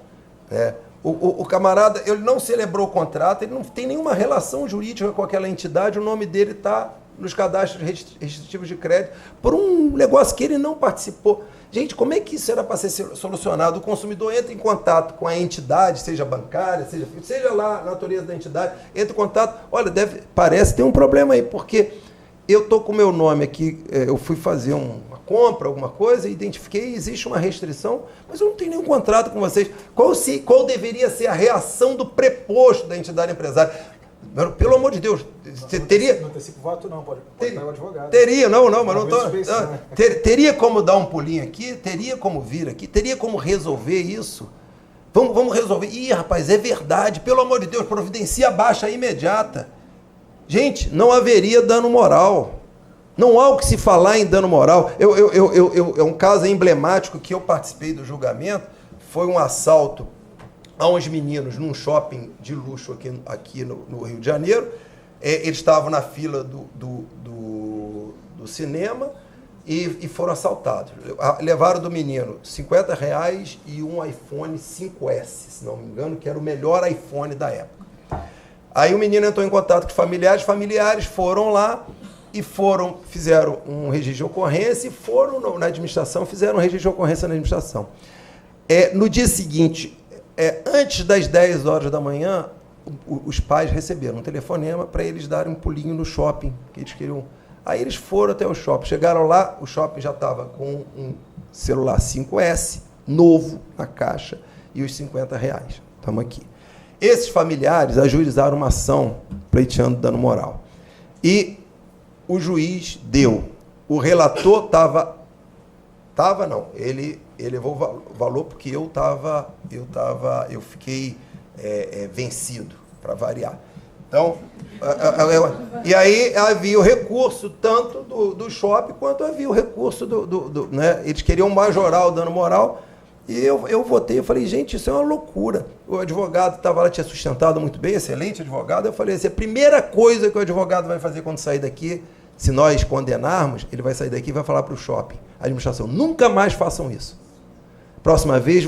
O camarada, ele não celebrou o contrato, ele não tem nenhuma relação jurídica com aquela entidade, o nome dele está nos cadastros restritivos de crédito, por um negócio que ele não participou. Gente, como é que isso era para ser solucionado? O consumidor entra em contato com a entidade, seja bancária, seja lá a natureza da entidade, entra em contato, olha, parece ter um problema aí, porque eu estou com o meu nome aqui, eu fui fazer uma compra, alguma coisa, identifiquei, existe uma restrição, mas eu não tenho nenhum contrato com vocês. Qual deveria ser a reação do preposto da entidade empresária? Pelo amor de Deus, teria... Não antecipa o voto não, pode estar o advogado. Teria, mas não estou... Teria como dar um pulinho aqui, teria como vir aqui, teria como resolver isso. Vamos resolver. Ih, rapaz, é verdade, pelo amor de Deus, providencia a baixa imediata. Gente, não haveria dano moral. Não há o que se falar em dano moral. É um caso emblemático que eu participei do julgamento, foi um assalto a uns meninos num shopping de luxo aqui no Rio de Janeiro. Eles estavam na fila do cinema e foram assaltados. Levaram do menino R$50 e um iPhone 5S, se não me engano, que era o melhor iPhone da época. Aí o menino entrou em contato com familiares foram lá e fizeram um registro de ocorrência e foram na administração, fizeram um registro de ocorrência na administração. No dia seguinte, antes das 10 horas da manhã, os pais receberam um telefonema para eles darem um pulinho no shopping, que eles queriam. Aí eles foram até o shopping, chegaram lá, o shopping já estava com um celular 5S, novo, na caixa, e os R$50. Estamos aqui. Esses familiares ajuizaram uma ação pleiteando dano moral. E o juiz deu. O relator ele levou o valor porque eu fiquei vencido, para variar. Então, e aí havia o recurso tanto do shopping quanto havia o recurso né? Eles queriam majorar o dano moral. E eu votei, eu falei, gente, isso é uma loucura. O advogado estava lá, tinha sustentado muito bem, excelente advogado. Eu falei assim, a primeira coisa que o advogado vai fazer quando sair daqui, se nós condenarmos, ele vai sair daqui e vai falar para o shopping, a administração, nunca mais façam isso. Próxima vez,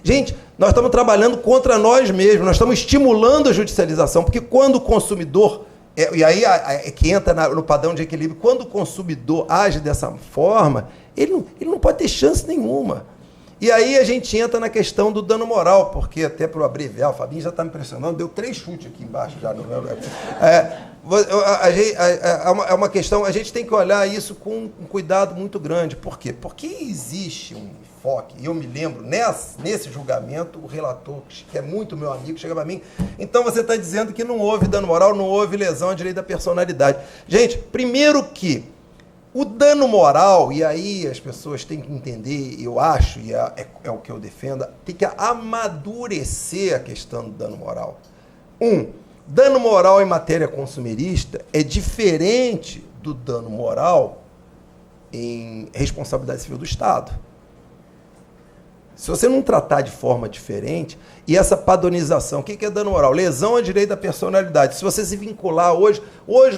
Gente, nós estamos trabalhando contra nós mesmos, nós estamos estimulando a judicialização, porque quando o consumidor... e aí é que entra no padrão de equilíbrio, quando o consumidor age dessa forma, ele não pode ter chance nenhuma. E aí a gente entra na questão do dano moral, porque até para eu abreviar, o Fabinho já está me impressionando, deu 3 chutes aqui embaixo já. É uma questão, a gente tem que olhar isso com um cuidado muito grande. Por quê? Porque existe um enfoque, e eu me lembro, nesse julgamento, o relator, que é muito meu amigo, chega para mim, então você está dizendo que não houve dano moral, não houve lesão à direito da personalidade. Gente, primeiro que O dano moral, e aí as pessoas têm que entender, eu acho, e é o que eu defendo, tem que amadurecer a questão do dano moral. Dano moral em matéria consumerista é diferente do dano moral em responsabilidade civil do Estado. Se você não tratar de forma diferente, e essa padronização, o que é dano moral? Lesão a direito da personalidade. Se você se vincular hoje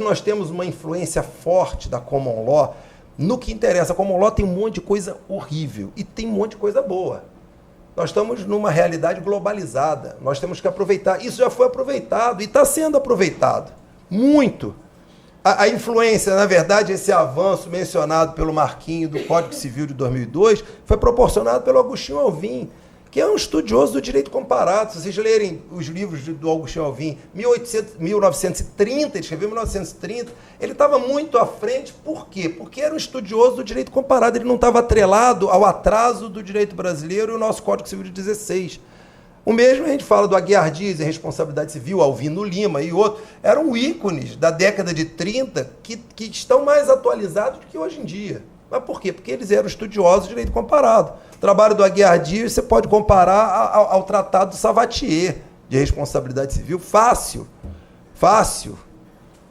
nós temos uma influência forte da Common Law. No que interessa, a Common Law tem um monte de coisa horrível e tem um monte de coisa boa. Nós estamos numa realidade globalizada, nós temos que aproveitar. Isso já foi aproveitado e está sendo aproveitado. Muito. A influência, na verdade, esse avanço mencionado pelo Marquinho do Código Civil de 2002 foi proporcionado pelo Agostinho Alvim, que é um estudioso do direito comparado. Se vocês lerem os livros do Agostinho Alvim, 1930, ele escreveu em 1930, ele estava muito à frente. Por quê? Porque era um estudioso do direito comparado, ele não estava atrelado ao atraso do direito brasileiro e o nosso Código Civil de 16. O mesmo a gente fala do Aguiar Dias em responsabilidade civil, Alvino Lima e outros, eram ícones da década de 30 que estão mais atualizados do que hoje em dia. Mas por quê? Porque eles eram estudiosos de direito comparado. O trabalho do Aguiar Dias você pode comparar ao tratado do Savatier de responsabilidade civil, fácil,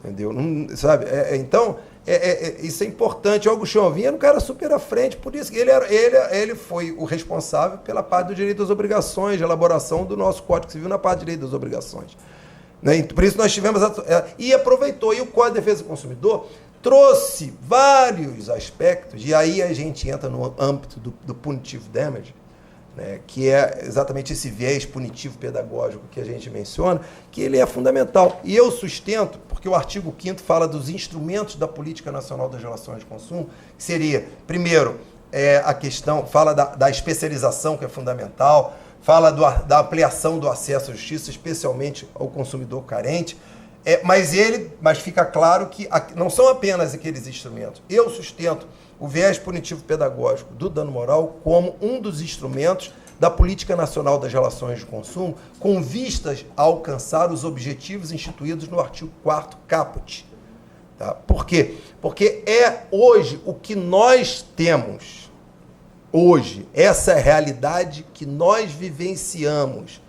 entendeu? Não, sabe? Então, isso é importante. O Agostinho Alvim era um cara super à frente, por isso que ele foi o responsável pela parte do direito das obrigações, de elaboração do nosso Código Civil na parte do direito das obrigações. Né? Por isso nós tivemos... E aproveitou, e o Código de Defesa do Consumidor trouxe vários aspectos, e aí a gente entra no âmbito do punitive damage, né, que é exatamente esse viés punitivo pedagógico que a gente menciona, que ele é fundamental. E eu sustento, porque o artigo 5º fala dos instrumentos da Política Nacional das Relações de Consumo, que seria, primeiro, a questão, fala da especialização, que é fundamental, fala da ampliação do acesso à justiça, especialmente ao consumidor carente, mas fica claro que não são apenas aqueles instrumentos. Eu sustento o viés punitivo pedagógico do dano moral como um dos instrumentos da Política Nacional das Relações de Consumo, com vistas a alcançar os objetivos instituídos no artigo 4º caput. Tá? Por quê? Porque é hoje o que nós temos, hoje, essa é a realidade que nós vivenciamos.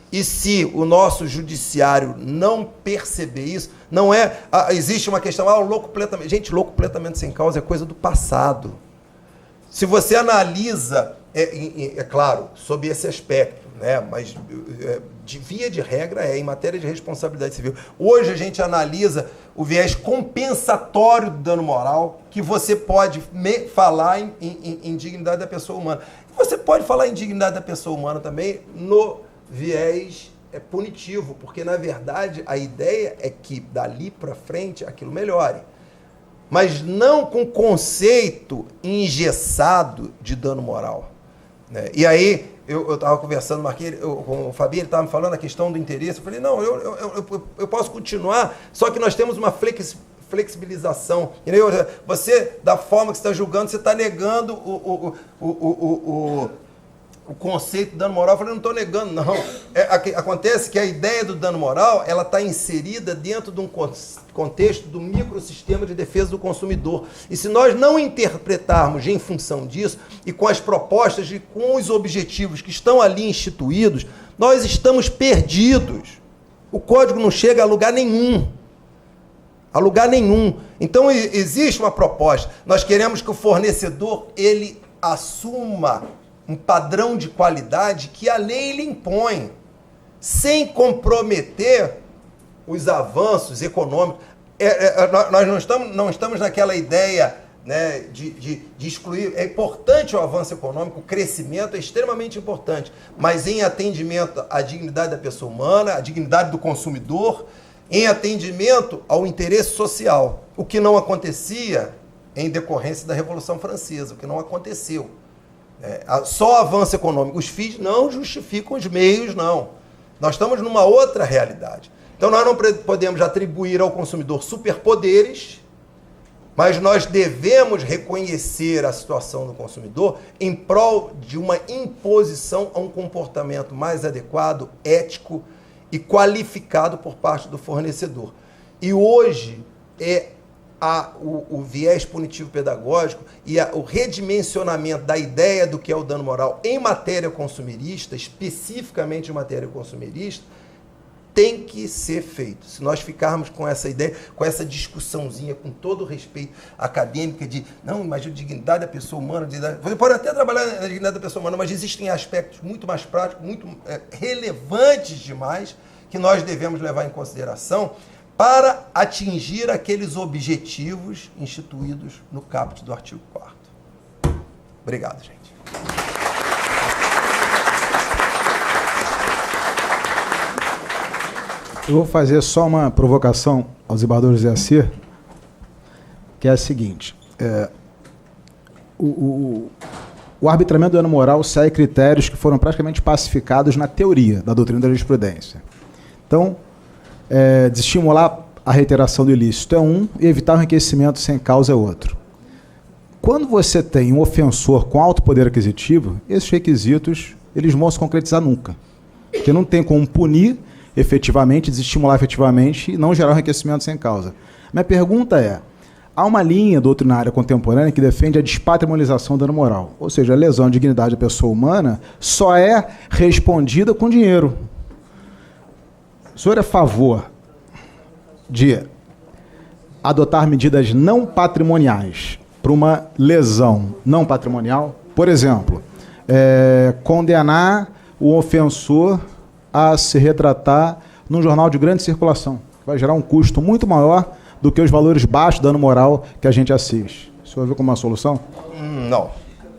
E se o nosso judiciário não perceber isso, não é... existe uma questão, o louco completamente... Gente, louco completamente sem causa é coisa do passado. Se você analisa, claro, sob esse aspecto, né, mas de via de regra em matéria de responsabilidade civil. Hoje a gente analisa o viés compensatório do dano moral, que você pode falar em dignidade da pessoa humana. Você pode falar em dignidade da pessoa humana também no viés punitivo, porque, na verdade, a ideia é que, dali para frente, aquilo melhore. Mas não com conceito engessado de dano moral. Né? E aí, eu estava conversando com o Fabinho, ele estava me falando a questão do interesse. Eu falei, não, eu posso continuar, só que nós temos uma flexibilização. Entendeu? Você, da forma que você está julgando, você está negando o conceito do dano moral. Eu falei, não estou negando, não. Acontece que a ideia do dano moral, ela está inserida dentro de um contexto do microsistema de defesa do consumidor. E se nós não interpretarmos em função disso, e com as propostas e com os objetivos que estão ali instituídos, nós estamos perdidos. O código não chega a lugar nenhum. A lugar nenhum. Então, existe uma proposta. Nós queremos que o fornecedor, ele assuma um padrão de qualidade que a lei lhe impõe, sem comprometer os avanços econômicos. Nós não estamos naquela ideia, né, de excluir. É importante o avanço econômico, o crescimento é extremamente importante, mas em atendimento à dignidade da pessoa humana, à dignidade do consumidor, em atendimento ao interesse social, o que não acontecia em decorrência da Revolução Francesa, o que não aconteceu. Só avanço econômico. Os fins não justificam os meios, não. Nós estamos numa outra realidade. Então, nós não podemos atribuir ao consumidor superpoderes, mas nós devemos reconhecer a situação do consumidor em prol de uma imposição a um comportamento mais adequado, ético e qualificado por parte do fornecedor. E hoje é o viés punitivo pedagógico e o redimensionamento da ideia do que é o dano moral em matéria consumerista, especificamente em matéria consumerista, tem que ser feito. Se nós ficarmos com essa ideia, com essa discussãozinha, com todo o respeito acadêmico de, não, imagina a dignidade da pessoa humana, você pode até trabalhar na dignidade da pessoa humana, mas existem aspectos muito mais práticos, muito relevantes demais, que nós devemos levar em consideração para atingir aqueles objetivos instituídos no caput do artigo 4º. Obrigado, gente. Eu vou fazer só uma provocação ao desembargador José Acir, que é a seguinte. O arbitramento do dano moral segue critérios que foram praticamente pacificados na teoria da doutrina da jurisprudência. Então, desestimular a reiteração do ilícito é um e evitar o enriquecimento sem causa é outro. Quando você tem um ofensor com alto poder aquisitivo, esses requisitos eles vão se concretizar nunca. Porque não tem como punir efetivamente, desestimular efetivamente e não gerar um enriquecimento sem causa. Minha pergunta é, há uma linha doutrinária contemporânea que defende a despatrimonialização do dano moral, ou seja, a lesão à dignidade da pessoa humana só é respondida com dinheiro. O senhor é a favor de adotar medidas não patrimoniais para uma lesão não patrimonial? Por exemplo, condenar o ofensor a se retratar num jornal de grande circulação, que vai gerar um custo muito maior do que os valores baixos de dano moral que a gente assiste. O senhor viu como uma solução? Não.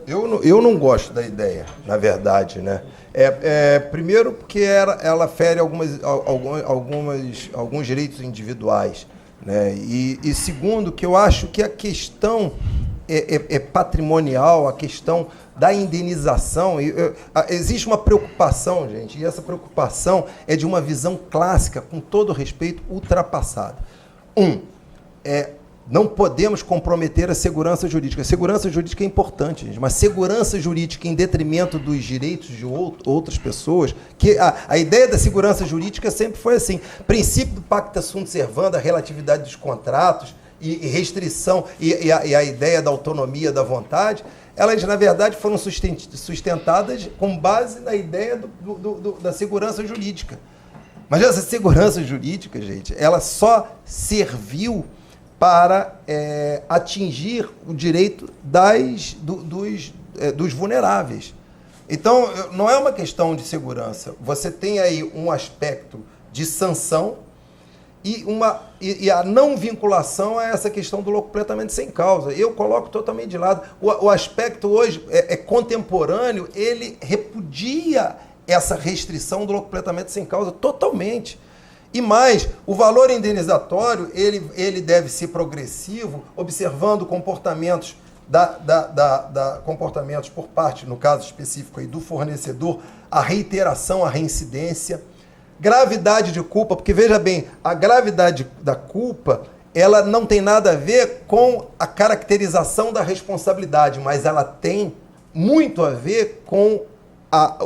Eu não gosto da ideia, na verdade, né? Primeiro porque ela fere alguns direitos individuais, né? E segundo, que eu acho que a questão patrimonial, a questão da indenização, existe uma preocupação, gente, e essa preocupação é de uma visão clássica, com todo respeito, ultrapassada. Não podemos comprometer a segurança jurídica. A segurança jurídica é importante, gente, mas segurança jurídica em detrimento dos direitos de outras pessoas, que a ideia da segurança jurídica sempre foi assim, princípio do pacta sunt servanda, a relatividade dos contratos, e restrição, e a ideia da autonomia da vontade, elas, na verdade, foram sustentadas com base na ideia da segurança jurídica. Mas essa segurança jurídica, gente, ela só serviu para atingir o direito dos vulneráveis. Então, não é uma questão de segurança. Você tem aí um aspecto de sanção e a não vinculação a essa questão do completamente sem causa. Eu coloco totalmente de lado. O aspecto hoje contemporâneo, ele repudia essa restrição do completamente sem causa totalmente. E mais, o valor indenizatório, ele deve ser progressivo, observando comportamentos comportamentos por parte, no caso específico aí, do fornecedor, a reiteração, a reincidência, gravidade de culpa, porque veja bem, a gravidade da culpa, ela não tem nada a ver com a caracterização da responsabilidade, mas ela tem muito a ver com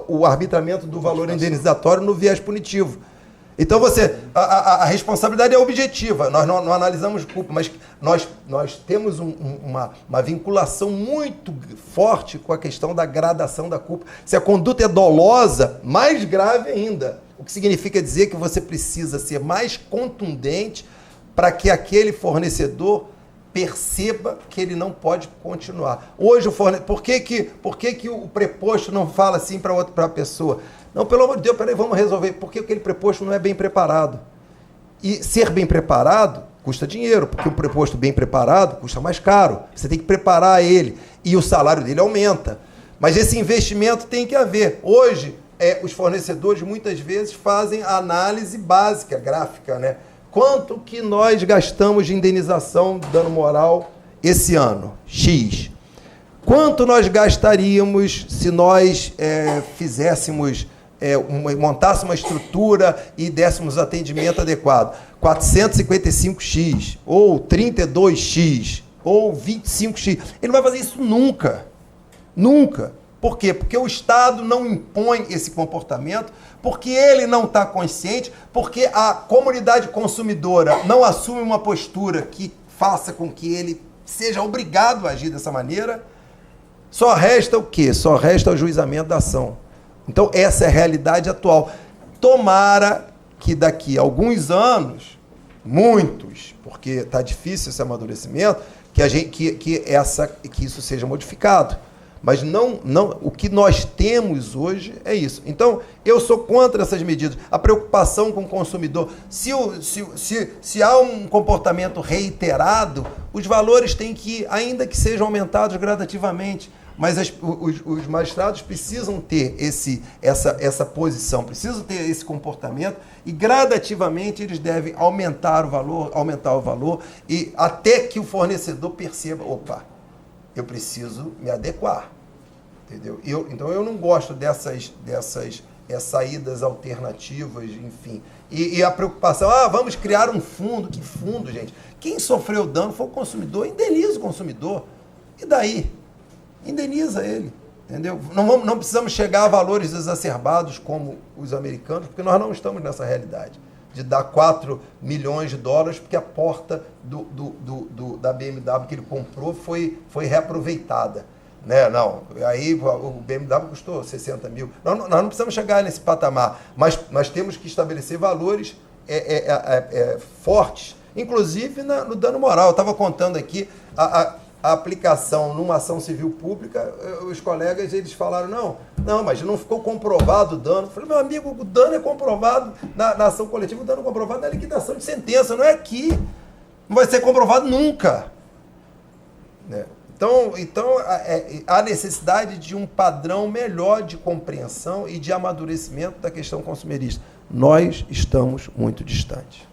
o arbitramento do valor indenizatório no viés punitivo. Então a responsabilidade é objetiva, nós não analisamos culpa, mas nós temos uma vinculação muito forte com a questão da gradação da culpa. Se a conduta é dolosa, mais grave ainda, o que significa dizer que você precisa ser mais contundente para que aquele fornecedor perceba que ele não pode continuar. Hoje, por que o preposto não fala assim para a pessoa? Não, pelo amor de Deus, peraí, vamos resolver. Porque aquele preposto não é bem preparado. E ser bem preparado custa dinheiro, porque um preposto bem preparado custa mais caro. Você tem que preparar ele e o salário dele aumenta. Mas esse investimento tem que haver. Hoje, os fornecedores muitas vezes fazem a análise básica, gráfica, né? Quanto que nós gastamos de indenização de dano moral esse ano? X. Quanto nós gastaríamos se nós fizéssemos, montássemos uma estrutura e dessemos atendimento adequado? 455X, ou 32X, ou 25X. Ele não vai fazer isso nunca. Nunca. Por quê? Porque o Estado não impõe esse comportamento, porque ele não está consciente, porque a comunidade consumidora não assume uma postura que faça com que ele seja obrigado a agir dessa maneira, só resta o quê? Só resta o ajuizamento da ação. Então, essa é a realidade atual. Tomara que daqui a alguns anos, muitos, porque está difícil esse amadurecimento, que isso seja modificado. Mas o que nós temos hoje é isso. Então, eu sou contra essas medidas. A preocupação com o consumidor. Se há um comportamento reiterado, os valores têm que, ainda que sejam aumentados gradativamente, mas os magistrados precisam ter essa posição, precisam ter esse comportamento e gradativamente eles devem aumentar o valor e até que o fornecedor perceba, opa, eu preciso me adequar, entendeu? Então eu não gosto dessas saídas alternativas, enfim. E a preocupação, vamos criar um fundo. Que fundo, gente? Quem sofreu dano foi o consumidor, indeniza o consumidor. E daí? Indeniza ele, entendeu? Não precisamos chegar a valores exacerbados como os americanos, porque nós não estamos nessa realidade de dar 4 milhões de dólares porque a porta da BMW que ele comprou foi reaproveitada. Né? Não, aí o BMW custou 60 mil. Nós não precisamos chegar nesse patamar, mas temos que estabelecer valores fortes, inclusive no dano moral. Eu estava contando aqui a aplicação numa ação civil pública, os colegas eles falaram, não, mas não ficou comprovado o dano. Eu falei, meu amigo, o dano é comprovado na ação coletiva, o dano é comprovado na liquidação de sentença, não é aqui. Não vai ser comprovado nunca. Né? Então há necessidade de um padrão melhor de compreensão e de amadurecimento da questão consumerista. Nós estamos muito distantes.